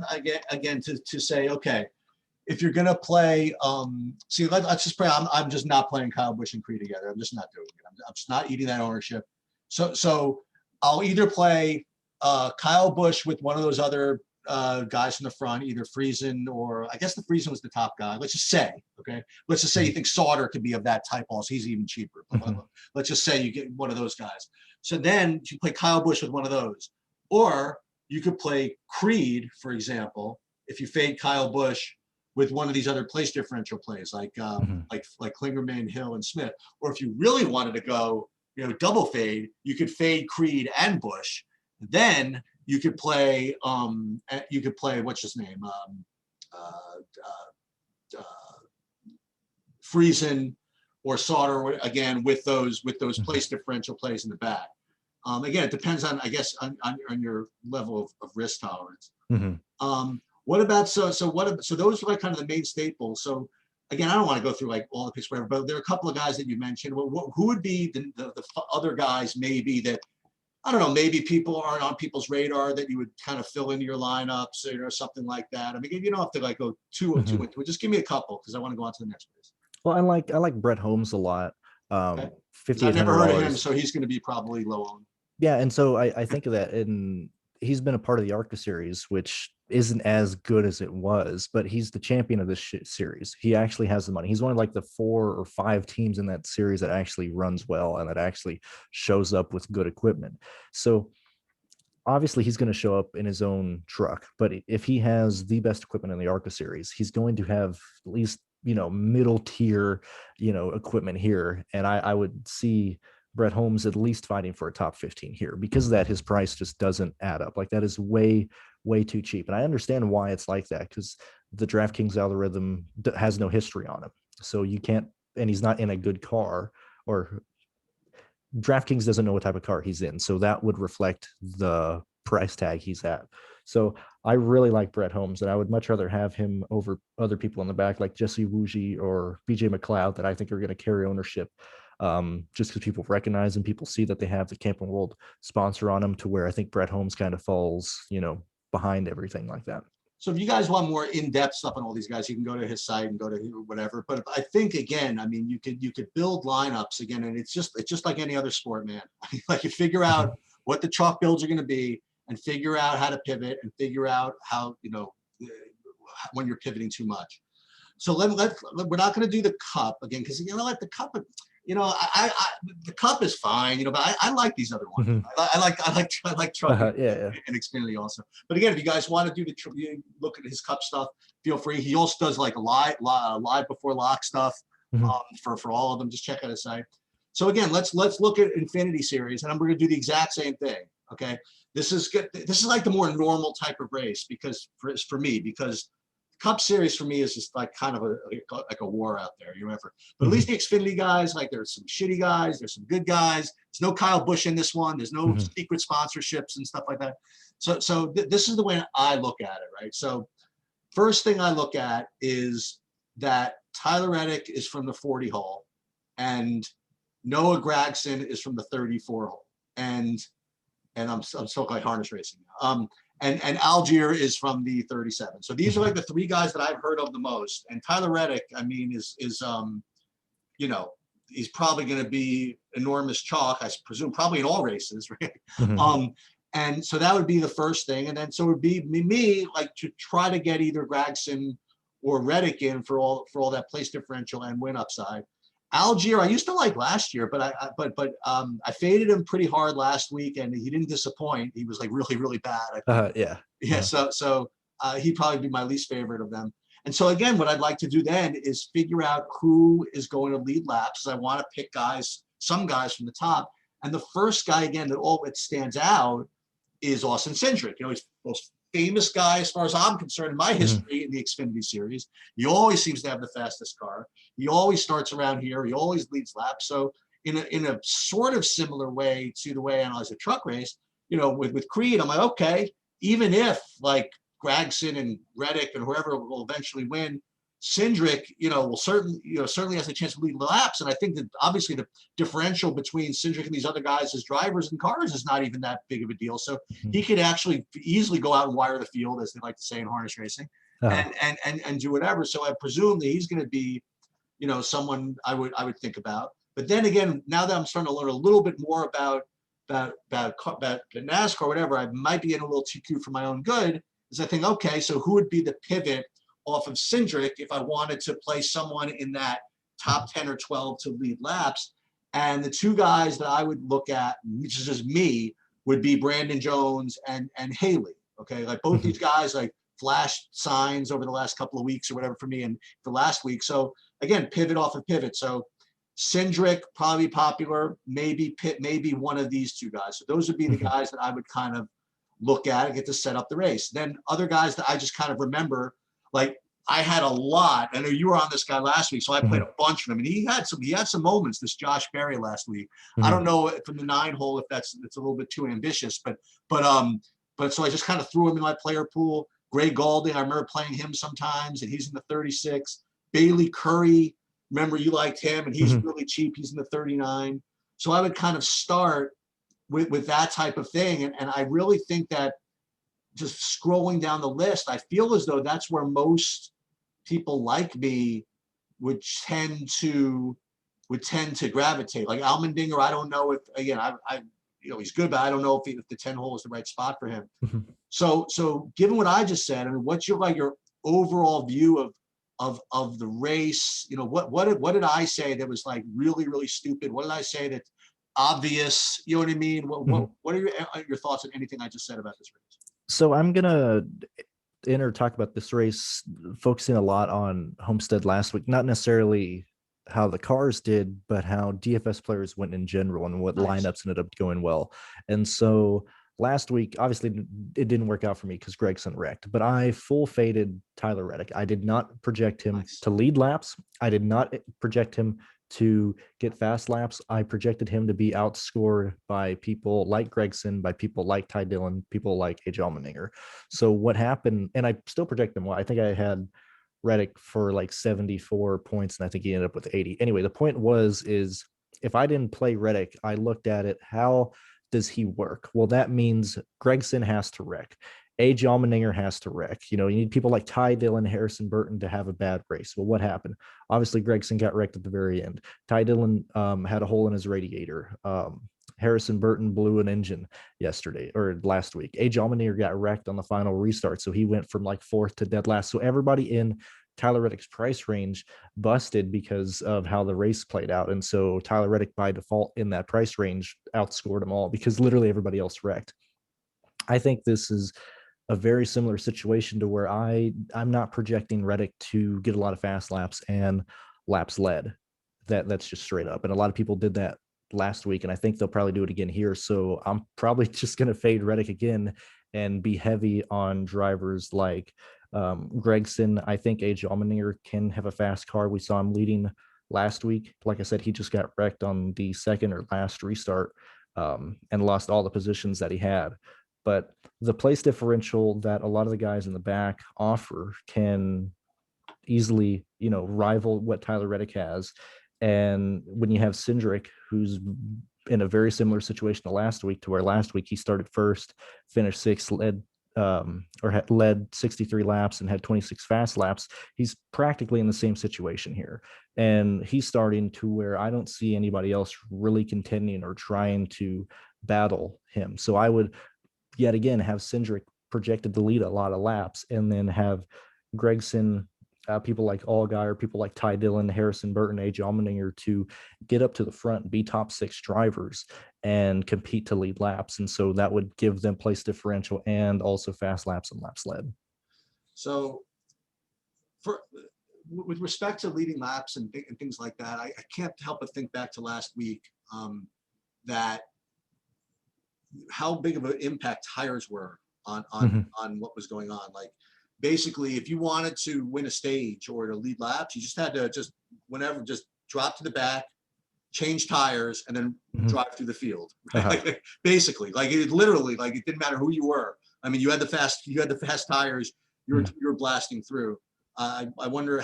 again, to say, okay, if you're going to play, let's just play, I'm just not playing Kyle Busch and Creed together. I'm just not doing it. I'm just not eating that ownership. So I'll either play Kyle Busch with one of those other guys in the front, either Friesen or I guess the Friesen was the top guy. Let's just say, okay, let's just say you think Sauter could be of that type also. He's even cheaper. Let's just say you get one of those guys. So then you play Kyle Busch with one of those, or you could play Creed, for example, if you fade Kyle Busch with one of these other place differential plays like Klingerman, Hill, and Smith. Or if you really wanted to go, double fade, you could fade Creed and Busch. Then you could play what's his name, Friesen or Sauter again with those place differential plays in the back. Again, it depends on, I guess, on your level of risk tolerance. What about so those are like kind of the main staples. So again, I don't want to go through like all the picks, whatever, but there are a couple of guys that you mentioned. Well, who would be the other guys maybe that, I don't know, maybe people aren't on people's radar that you would kind of fill into your lineups or something like that? I mean, you don't have to like go two into it. Just give me a couple because I want to go on to the next place. Well, I like Brett Holmes a lot. Okay. I've never heard of him, so he's going to be probably low on. Yeah, and so I think of that, and he's been a part of the ARCA series, which isn't as good as it was, but he's the champion of this series. He actually has the money. He's one of like the 4 or 5 teams in that series that actually runs well and that actually shows up with good equipment. So obviously he's going to show up in his own truck, but if he has the best equipment in the ARCA series, he's going to have at least, middle tier, equipment here. And I would see Brett Holmes at least fighting for a top 15 here. Because of that, his price just doesn't add up. Like, that is way too cheap. And I understand why it's like that, because the DraftKings algorithm has no history on him. So you can't, and he's not in a good car, or DraftKings doesn't know what type of car he's in. So that would reflect the price tag he's at. So I really like Brett Holmes, and I would much rather have him over other people in the back like Jesse Woogie or BJ McLeod that I think are going to carry ownership. Just because people recognize and people see that they have the Camping World sponsor on them, to where I think Brett Holmes kind of falls, behind everything like that. So if you guys want more in-depth stuff on all these guys, you can go to his site and go to whatever. But I think, again, I mean, you could build lineups again, and it's just like any other sport, man. Like, you figure out what the chalk builds are going to be, and figure out how to pivot, and figure out how, when you're pivoting too much. So we're not going to do the Cup again, because like the Cup, the Cup is fine, but I like these other ones. I like Truck and Xfinity also. But again, if you guys want to do look at his Cup stuff, feel free. He also does like live before lock stuff for all of them. Just check out his site. So again, let's look at Infinity Series, and I'm going to do the exact same thing. Okay, this is good. This is like the more normal type of race because for me, because Cup Series for me is just like kind of like a war out there, but at least the Xfinity guys, like, there's some shitty guys, there's some good guys. There's no Kyle Busch in this one. There's no secret sponsorships and stuff like that. So this is the way I look at it, right? So first thing I look at is that Tyler Reddick is from the 40 hole, and Noah Gragson is from the 34 hole, and I'm so like harness racing now. And Algier is from the 37. So these are like the 3 guys that I've heard of the most. And Tyler Reddick, I mean, is he's probably going to be enormous chalk, I presume, probably in all races, right? And so that would be the first thing. And then so it would be me like to try to get either Gragson or Reddick in for all that place differential and win upside. Algier, I used to like last year, but I faded him pretty hard last week, and he didn't disappoint. He was like really, really bad. Yeah. So he'd probably be my least favorite of them. And so again, what I'd like to do then is figure out who is going to lead laps. I want to pick some guys from the top. And the first guy again that stands out is Austin Cindric. He's the most famous guy as far as I'm concerned in my history in the Xfinity Series. He always seems to have the fastest car. He always starts around here. He always leads laps. So in a sort of similar way to the way I analyze a truck race, with Creed, I'm like, okay, even if like Gragson and Reddick and whoever will eventually win, Cindric, will certainly has a chance to lead laps. And I think that obviously the differential between Cindric and these other guys as drivers and cars is not even that big of a deal. So he could actually easily go out and wire the field, as they like to say in harness racing, and do whatever. So I presume that he's going to be, someone I would think about. But then again, now that I'm starting to learn a little bit more about NASCAR, whatever, I might be in a little too cute for my own good. is I think, okay, so who would be the pivot off of Cindric if I wanted to play someone in that top 10 or 12 to lead laps? And the two guys that I would look at, which is just me, would be Brandon Jones and Haley. Okay, like both these guys like flashed signs over the last couple of weeks or whatever for me, and the last week. So again, pivot off of pivot. So Cindric probably popular, maybe Pitt, maybe one of these two guys. So those would be the guys that I would kind of look at and get to set up the race. Then other guys that I just kind of remember, like I had a lot. I know you were on this guy last week, so I played a bunch of him, and he had some moments. This Josh Berry last week. I don't know from the 9 hole if it's a little bit too ambitious, but so I just kind of threw him in my player pool. Gray Galding, I remember playing him sometimes, and he's in the 36. Bailey Curry, remember you liked him, and he's really cheap. He's in the 39. So I would kind of start with that type of thing, and I really think that just scrolling down the list, I feel as though that's where most people like me would tend to gravitate. Like Allmendinger, I don't know if, again, I he's good, but I don't know if the 10 hole is the right spot for him. So given what I just said, I mean, what's your overall view of the race? What did I say that was like really, really stupid? What did I say that's obvious? You know what I mean? What are your thoughts on anything I just said about this race? So I'm gonna talk about this race, focusing a lot on Homestead last week, not necessarily how the cars did, but how DFS players went in general and what lineups ended up going well. And so last week, obviously it didn't work out for me because Gregson wrecked, but I full faded Tyler Reddick. I did not project him to lead laps. I did not project him to get fast laps. I projected him to be outscored by people like Gregson, by people like Ty Dillon, people like AJ Allmendinger. So what happened, and I still project him well. I think I had Reddick for like 74 points, and I think he ended up with 80. Anyway, the point is if I didn't play Reddick, I looked at it, how does he work? Well, that means Gregson has to wreck. AJ Allmendinger has to wreck. You need people like Ty Dillon, Harrison Burton to have a bad race. Well, what happened? Obviously, Gregson got wrecked at the very end. Ty Dillon had a hole in his radiator. Harrison Burton blew an engine last week. AJ Allmendinger got wrecked on the final restart, so he went from like 4th to dead last. So everybody in Tyler Reddick's price range busted because of how the race played out. And so Tyler Reddick, by default, in that price range, outscored them all because literally everybody else wrecked. I think this is a very similar situation to where I'm not projecting Reddick to get a lot of fast laps and laps led. That's just straight up. And a lot of people did that last week, and I think they'll probably do it again here. So I'm probably just going to fade Reddick again and be heavy on drivers like Gregson. I think AJ Allmendinger can have a fast car. We saw him leading last week. Like I said, he just got wrecked on the second or last restart and lost all the positions that he had. But the place differential that a lot of the guys in the back offer can easily, rival what Tyler Reddick has. And when you have Cindric, who's in a very similar situation to last week, to where last week he started first, finished 6th, led 63 laps and had 26 fast laps. He's practically in the same situation here. And he's starting to where I don't see anybody else really contending or trying to battle him. So I would yet again have Cindric projected to lead a lot of laps, and then have Gregson, people like Allgaier, people like Ty Dillon, Harrison Burton, AJ Allmendinger to get up to the front and be top 6 drivers and compete to lead laps. And so that would give them place differential and also fast laps and laps led. So with respect to leading laps and things like that, I can't help but think back to last week, that how big of an impact tires were on what was going on. Like basically, if you wanted to win a stage or to lead laps, you just had to just drop to the back, change tires, and then drive through the field. Right? Like, basically, like it literally, like it didn't matter who you were. I mean, you had the fast tires. You were blasting through. I wonder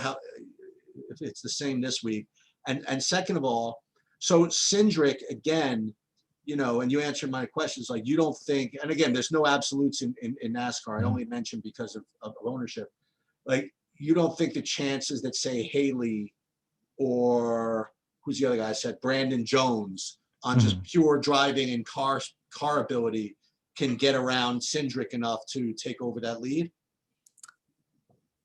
if it's the same this week. And second of all, so Cindric again. And you answered my questions, like you don't think, and again, there's no absolutes in NASCAR. I only mentioned because of ownership. Like you don't think the chances that say Haley or who's the other guy I said, Brandon Jones on just pure driving and car ability, can get around Cindric enough to take over that lead?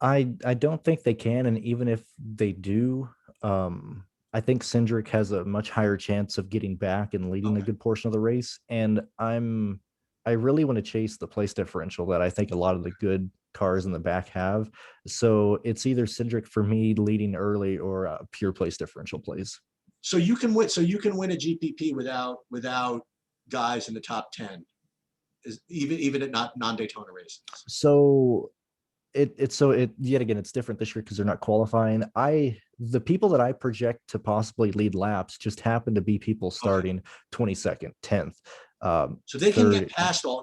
I don't think they can, and even if they do, I think Cindric has a much higher chance of getting back and leading a good portion of the race. And I really want to chase the place differential that I think a lot of the good cars in the back have. So it's either Cindric for me leading early or a pure place differential plays. So you can win. So you can win a GPP without guys in the top 10, is even at not non-Daytona races. So it yet again, it's different this year because they're not qualifying. The people that I project to possibly lead laps just happen to be people starting 22nd, 10th. So they can get past all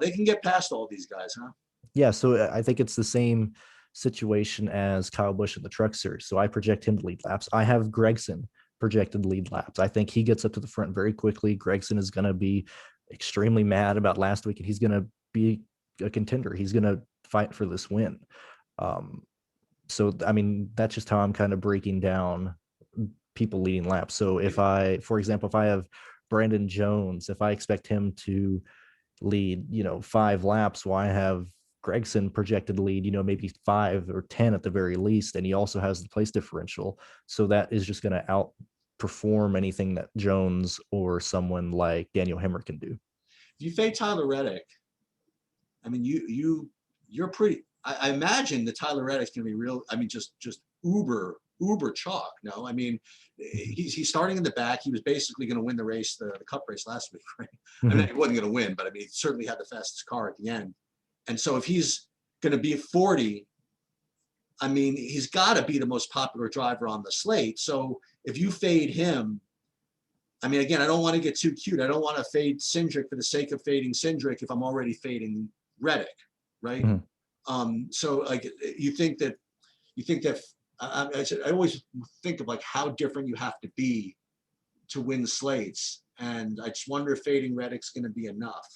these guys, huh? Yeah, so I think it's the same situation as Kyle Busch in the Truck Series. So I project him to lead laps. I have Gregson projected to lead laps. I think he gets up to the front very quickly. Gregson is going to be extremely mad about last week, and he's going to be a contender. He's going to fight for this win. So, I mean, that's just how I'm kind of breaking down people leading laps. So for example, if I have Brandon Jones, if I expect him to lead, 5 laps, well, I have Gregson projected to lead, maybe 5 or 10 at the very least. And he also has the place differential. So that is just going to outperform anything that Jones or someone like Daniel Hemmer can do. If you fade Tyler Reddick, I mean, you're pretty. I imagine that Tyler Reddick's going to be real. I mean, just uber chalk. No, I mean, he's starting in the back. He was basically going to win the race, the Cup race last week, right? Mm-hmm. I mean, he wasn't going to win, but I mean, he certainly had the fastest car at the end. And so if he's going to be 40, I mean, he's got to be the most popular driver on the slate. So if you fade him, I mean, again, I don't want to get too cute. I don't want to fade Cindric for the sake of fading Cindric if I'm already fading Reddick, right? Mm-hmm. So like, you think that I always think of like how different you have to be to win slates, and I just wonder if fading Reddick's going to be enough.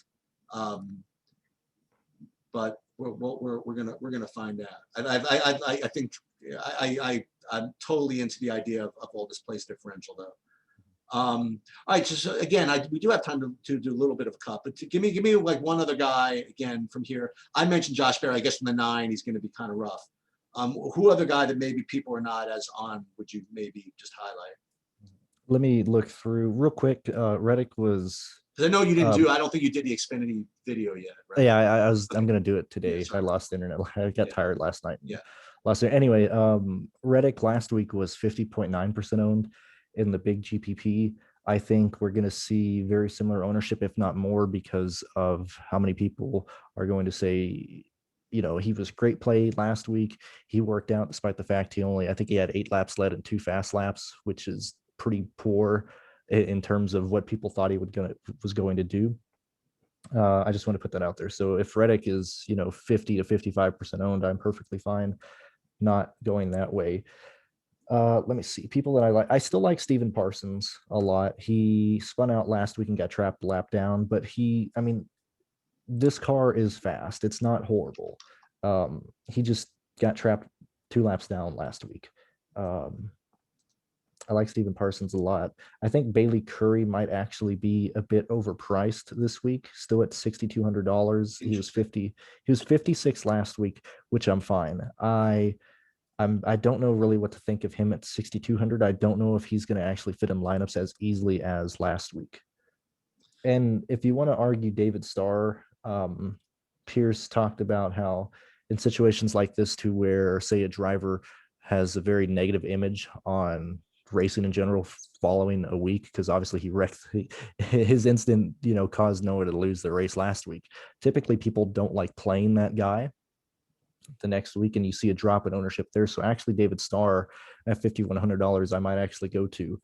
But we're gonna find out. I think I'm totally into the idea of all this place differential though. All right, just again, we do have time to do a little bit of a cup, but give me like one other guy again from here. I mentioned Josh Berry. I guess from the 9, he's going to be kind of rough. Who other guy that maybe people are not as on would you maybe just highlight? Let me look through real quick. Reddick was. Because I know you didn't I don't think you did the Xfinity video yet, right? Yeah, I'm going to do it today. Yeah, I lost internet. I got tired last night. Yeah. Anyway, Reddick last week was 50.9% owned in the big GPP. I think we're going to see very similar ownership, if not more, because of how many people are going to say, he was great play last week. He worked out despite the fact I think he had 8 laps led and 2 fast laps, which is pretty poor in terms of what people thought he was going to do. I just want to put that out there. So if Reddick is, 50 to 55% owned, I'm perfectly fine not going that way. Let me see. People that I like. I still like Stephen Parsons a lot. He spun out last week and got trapped lap down, but this car is fast. It's not horrible. He just got trapped 2 laps down last week. I like Stephen Parsons a lot. I think Bailey Curry might actually be a bit overpriced this week, still at $6,200. He was 56 last week, which I'm fine. I don't know really what to think of him at 6,200. I don't know if he's going to actually fit in lineups as easily as last week. And if you want to argue David Starr, Pierce talked about how in situations like this to where, say, a driver has a very negative image on racing in general following a week, because obviously he wrecked his incident, caused Noah to lose the race last week. Typically people don't like playing that guy the next week, and you see a drop in ownership there. So actually David Starr at $5,100 I might actually go to,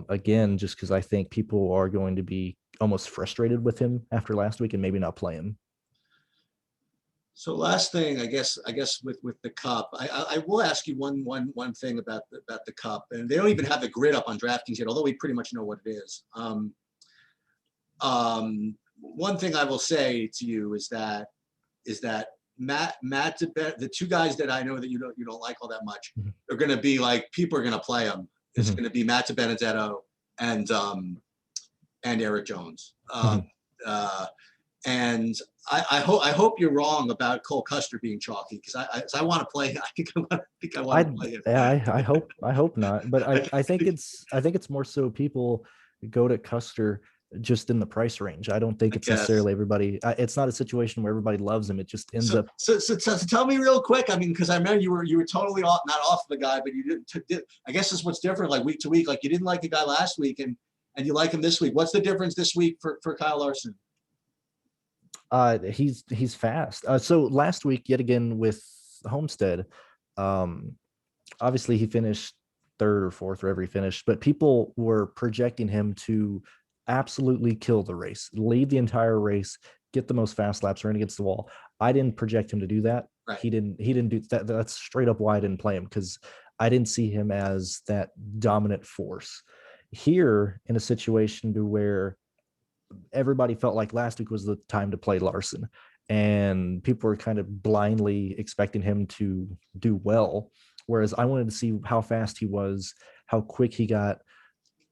again, just because I think people are going to be almost frustrated with him after last week and maybe not play him. So last thing, I guess with the Cup, I will ask you one thing about the Cup, and they don't even have the grid up on DraftKings yet, although we pretty much know what it is. One thing I will say to you is that Matt, the 2 guys that I know that you don't like all that much are going to be like, people are going to play them. It's going to be Matt DiBenedetto and Eric Jones. And I hope you're wrong about Cole Custer being chalky, because I want to play. I want to play him. I hope not, but I think think- it's more so people go to Custer just in the price range. I don't think I it's guess. necessarily everybody. It's not a situation where everybody loves him. It just ends up. So tell me real quick. I mean, because I remember you were totally off, not off the guy, but you did. I guess that's what's different, like week to week. Like you didn't like the guy last week, and you like him this week. What's the difference this week for Kyle Larson? He's fast. So last week, yet again with Homestead, obviously he finished third or fourth wherever he finished, but people were projecting him to absolutely kill the race, lead the entire race, get the most fast laps, run against the wall. I didn't project him to do that. Right. He didn't do that. That's straight up why I didn't play him, because I didn't see him as that dominant force. Here in a situation to where everybody felt like last week was the time to play Larson, and people were kind of blindly expecting him to do well. Whereas I wanted to see how fast he was, how quick he got,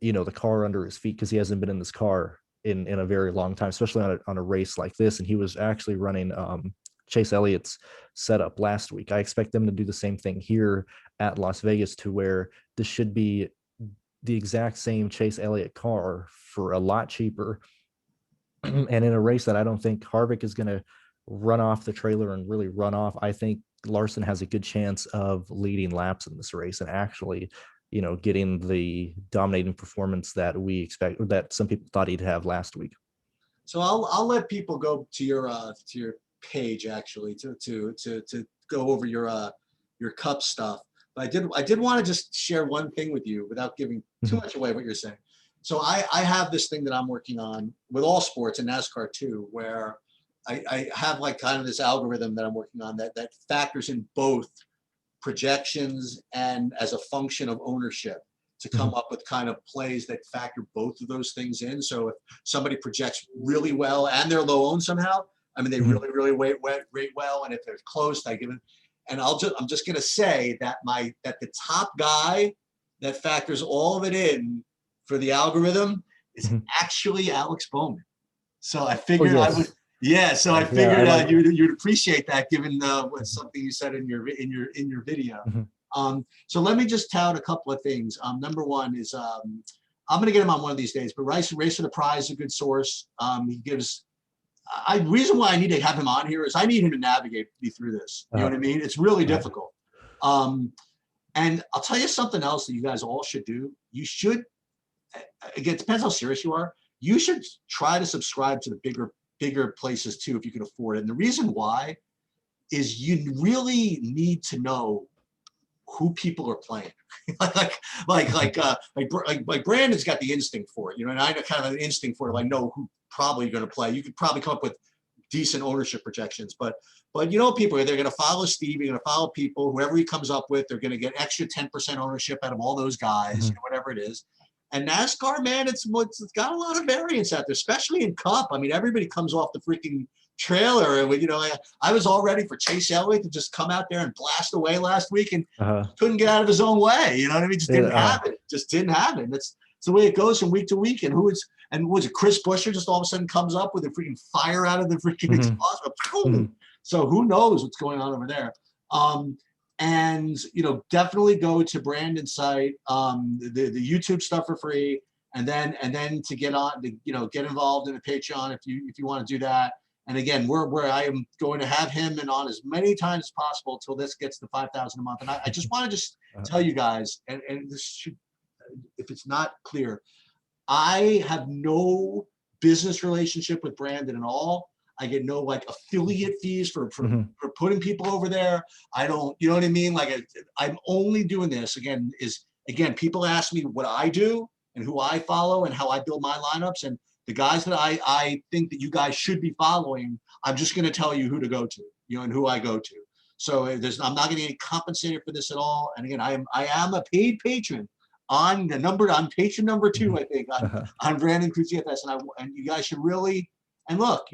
the car under his feet, because he hasn't been in this car in a very long time, especially on a race like this. And he was actually running Chase Elliott's setup last week. I expect them to do the same thing here at Las Vegas, to where this should be the exact same Chase Elliott car for a lot cheaper. And in a race that I don't think Harvick is going to run off the trailer and really run off, I think Larson has a good chance of leading laps in this race and actually, getting the dominating performance that we expect, or that some people thought he'd have last week. So I'll let people go to your page actually to go over your cup stuff. But I did want to just share one thing with you without giving too much away what you're saying. So I have this thing that I'm working on with all sports and NASCAR too, where I have like kind of this algorithm that I'm working on that factors in both projections and as a function of ownership to come up with kind of plays that factor both of those things in. So if somebody projects really well and they're low owned somehow, I mean, they really rate well. And if they're close, I give it. And I'm just going to say that the top guy that factors all of it in for the algorithm is actually Alex Bowman. So I figured I would, so I figured you'd appreciate that, given what something you said in your video. So let me just tout a couple of things. Number one is I'm going to get him on one of these days, but Race for the Prize is a good source. He gives. Reason why I need to have him on here is I need him to navigate me through this. You know what I mean? It's really difficult. And I'll tell you something else that you guys all should do. You should. Again, it depends how serious you are. You should try to subscribe to the bigger places too, if you can afford it. And the reason why is you really need to know who people are playing. like Brandon's got the instinct for it, and I kind of an instinct for it. I know who probably going to play. You could probably come up with decent ownership projections, but people, they're going to follow Steve, you're going to follow people, whoever he comes up with, they're going to get extra 10% ownership out of all those guys, whatever it is. And NASCAR, man, it's got a lot of variance out there, especially in Cup. I mean, everybody comes off the freaking trailer. And, I was all ready for Chase Elliott to just come out there and blast away last week and couldn't get out of his own way. You know what I mean? Just didn't have it. Just didn't have it. It's the way it goes from week to week. And was it Chris Buescher just all of a sudden comes up with a freaking fire out of the freaking exhaust? So who knows what's going on over there? And definitely go to Brandon's site, the YouTube stuff for free, and then to get on, get involved in the Patreon if you want to do that. And again, I am going to have him on as many times as possible till this gets to 5,000 a month. And I just want to tell you guys, and this should, if it's not clear, I have no business relationship with Brandon at all. I get no affiliate fees for putting people over there. I don't, you know what I mean? I'm only doing this again, people ask me what I do and who I follow and how I build my lineups, and the guys that I think that you guys should be following, I'm just going to tell you who to go to, and who I go to. So I'm not going to get compensated for this at all. And again, I am a paid patron on patron number 2, I think, on Brandon Cruz CFS. And you guys should really, and look,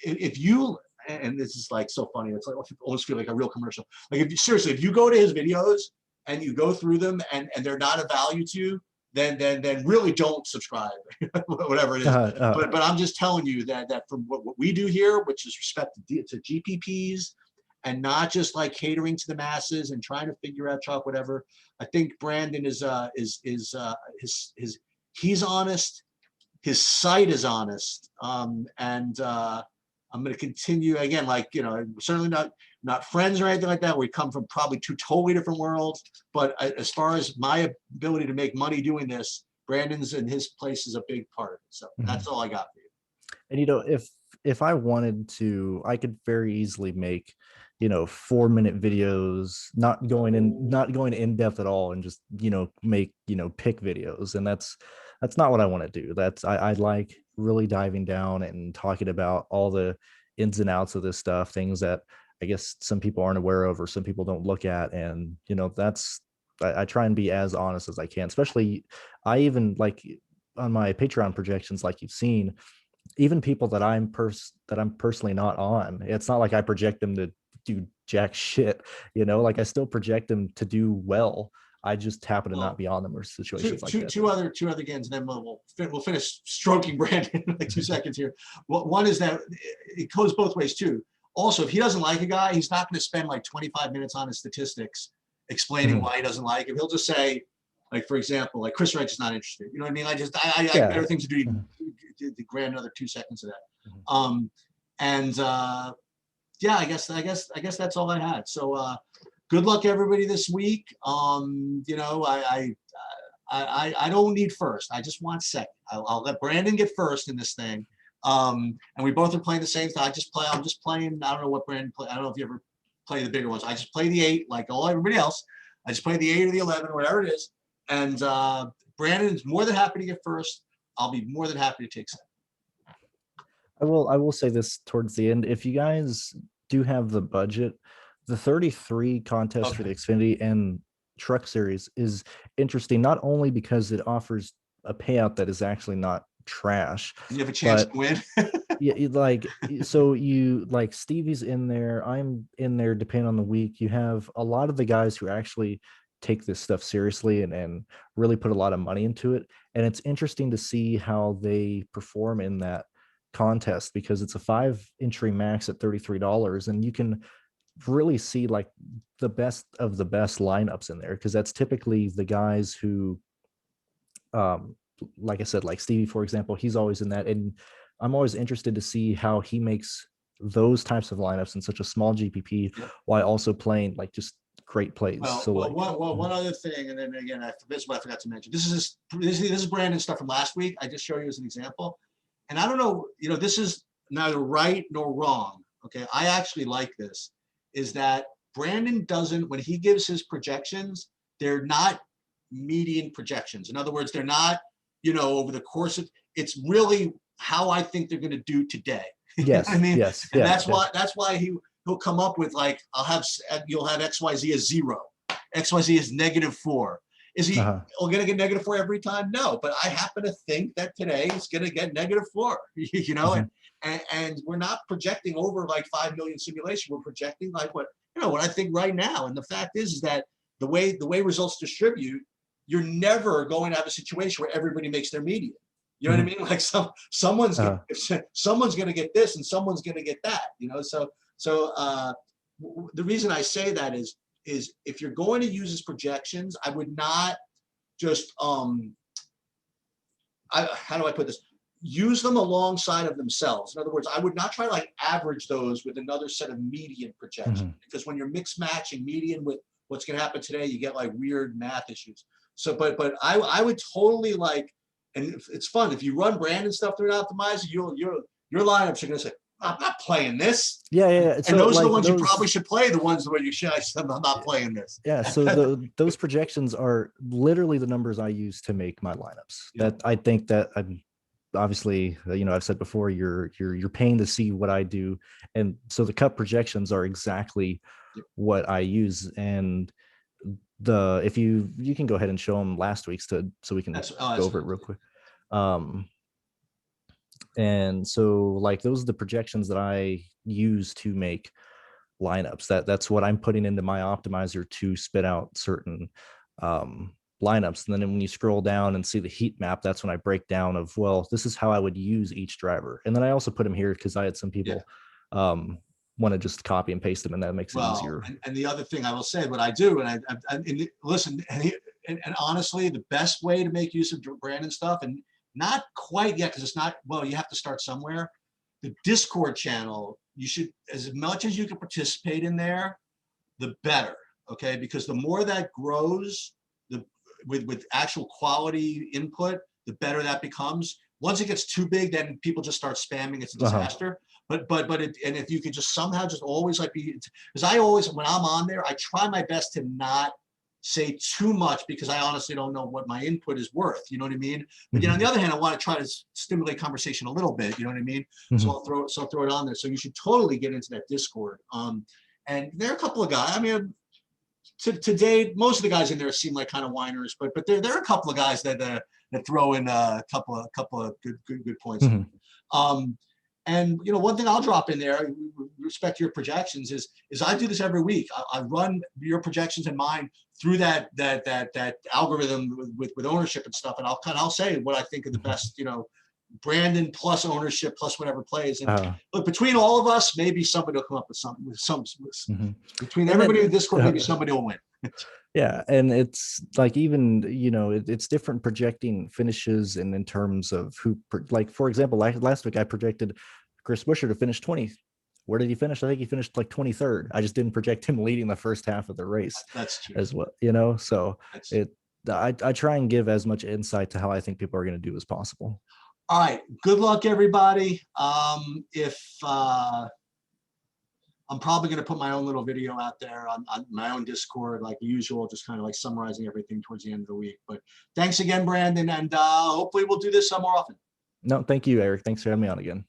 if you, and this is so funny, it's I almost feel like a real commercial. If you go to his videos and you go through them and they're not of value to you, then really don't subscribe, whatever it is. But I'm just telling you that from what we do here, which is respect to GPPs and not just like catering to the masses and trying to figure out chalk, whatever. I think Brandon is he's honest. His site is honest. And I'm going to continue again, like, you know, certainly not friends or anything like that. We come from probably two totally different worlds, but as far as my ability to make money doing this, Brandon's and his place is a big part of it. So that's all I got for you. And, you know, if I wanted to, I could very easily make, you know, 4-minute videos, not going in depth at all, and just, you know, make, you know, pick videos. And that's not what I want to do. I like really diving down and talking about all the ins and outs of this stuff, things that I guess some people aren't aware of or some people don't look at. And, you know, I try and be as honest as I can, especially I even like on my Patreon projections, like you've seen, even people that I'm personally not on. It's not like I project them to do jack shit, you know, like I still project them to do well. I just happen to not be on them or situations like that. Two other games, and then we'll finish stroking Brandon in like 2 seconds here. Well, one is that it goes both ways too. Also, if he doesn't like a guy, he's not going to spend like 25 minutes on his statistics explaining why he doesn't like him. He'll just say, like, for example, like Chris Wright is not interested. You know what I mean? I have better things to do to grant another 2 seconds of that. Yeah, I guess that's all I had. So good luck everybody this week. You know, I don't need first. I just want second. I'll let Brandon get first in this thing. And we both are playing the same thing. I'm just playing. I don't know what Brandon play. I don't know if you ever play the bigger ones. I just play the 8 like everybody else. I just play the 8 or the 11, whatever it is. And Brandon's more than happy to get first. I'll be more than happy to take second. I will say this towards the end. If you guys do have the budget, the 33 contest for the Xfinity and Truck Series is interesting, not only because it offers a payout that is actually not trash. You have a chance to win. Yeah, like, so you like Stevie's in there, I'm in there, depending on the week. You have a lot of the guys who actually take this stuff seriously and really put a lot of money into it. And it's interesting to see how they perform in that contest, because it's a 5 entry max at $33, and you can really see like the best of the best lineups in there, because that's typically the guys who like I said, like Stevie, for example, he's always in that, and I'm always interested to see how he makes those types of lineups in such a small GPP while also playing like just great plays. One other thing, and then again, this is what I forgot to mention. This is Brandon stuff from last week. I just show you as an example. And I don't know, you know, this is neither right nor wrong. Okay, I actually like this. Is that Brandon doesn't, when he gives his projections, they're not median projections. In other words, they're not, you know, over the course of, it's really how I think they're going to do today. Yes. I mean, yes. And yeah, that's why he'll come up with like, you'll have XYZ as 0, XYZ is -4. Is he going to get -4 every time? No, but I happen to think that today he's going to get -4, you know, and we're not projecting over like 5 million simulation. We're projecting like what I think right now. And the fact is that the way results distribute, you're never going to have a situation where everybody makes their median. You know what I mean? Like someone's going to get this and someone's going to get that, you know? So the reason I say that is if you're going to use his projections, I would not just, how do I put this? Use them alongside of themselves. In other words, I would not try to like average those with another set of median projections, because when you're mix matching median with what's going to happen today, you get like weird math issues. So, but I would totally like, and it's fun if you run Brandon stuff through an optimizer, your lineups are going to say, I'm not playing this. Yeah. And so those are the ones you probably should play. The ones where you should. I'm not playing this. Yeah. So those projections are literally the numbers I use to make my lineups. That I think that I'm obviously, you know, I've said before, you're paying to see what I do, and so the cup projections are exactly what I use. And if you can go ahead and show them last week's so we can go over it real quick. And so like those are the projections that I use to make lineups. That's what I'm putting into my optimizer to spit out certain lineups. And then when you scroll down and see the heat map, that's when I break down of, well, this is how I would use each driver. And then I also put them here because I had some people want to just copy and paste them, and that makes it easier. And the other thing I will say, what I do, and listen, and honestly, the best way to make use of Brandon stuff, and not quite yet, because it's not, well, you have to start somewhere. The Discord channel, you should, as much as you can participate in there, the better, okay? Because the more that grows, with actual quality input, the better that becomes. Once it gets too big, then people just start spamming. It's a disaster. And if you could just somehow just always like be, because I always, when I'm on there, I try my best to not say too much, because I honestly don't know what my input is worth. You know what I mean? But on the other hand, I want to try to stimulate conversation a little bit. You know what I mean? So I'll throw it on there. So you should totally get into that Discord. And there are a couple of guys. I mean, to date, most of the guys in there seem like kind of whiners, but there are a couple of guys that throw in a couple of good points. And one thing I'll drop in there, with respect to your projections, is I do this every week. I run your projections and mine through that algorithm with ownership and stuff, and I'll say what I think of the best, Brandon plus ownership plus whatever plays. And look, between all of us, maybe somebody will come up with something. Between everybody in Discord, maybe somebody will win. Yeah, and it's like, even it's different projecting finishes, and in terms of who, like, for example, last week I projected Chris Buescher to finish 20th. Where did he finish? I think he finished like 23rd. I just didn't project him leading the first half of the race. That's true as well. So I try and give as much insight to how I think people are going to do as possible. All right, good luck, everybody. If I'm probably going to put my own little video out there on my own Discord, like usual, just kind of like summarizing everything towards the end of the week. But thanks again, Brandon, and hopefully we'll do this some more often. No, thank you, Eric. Thanks for having me on again.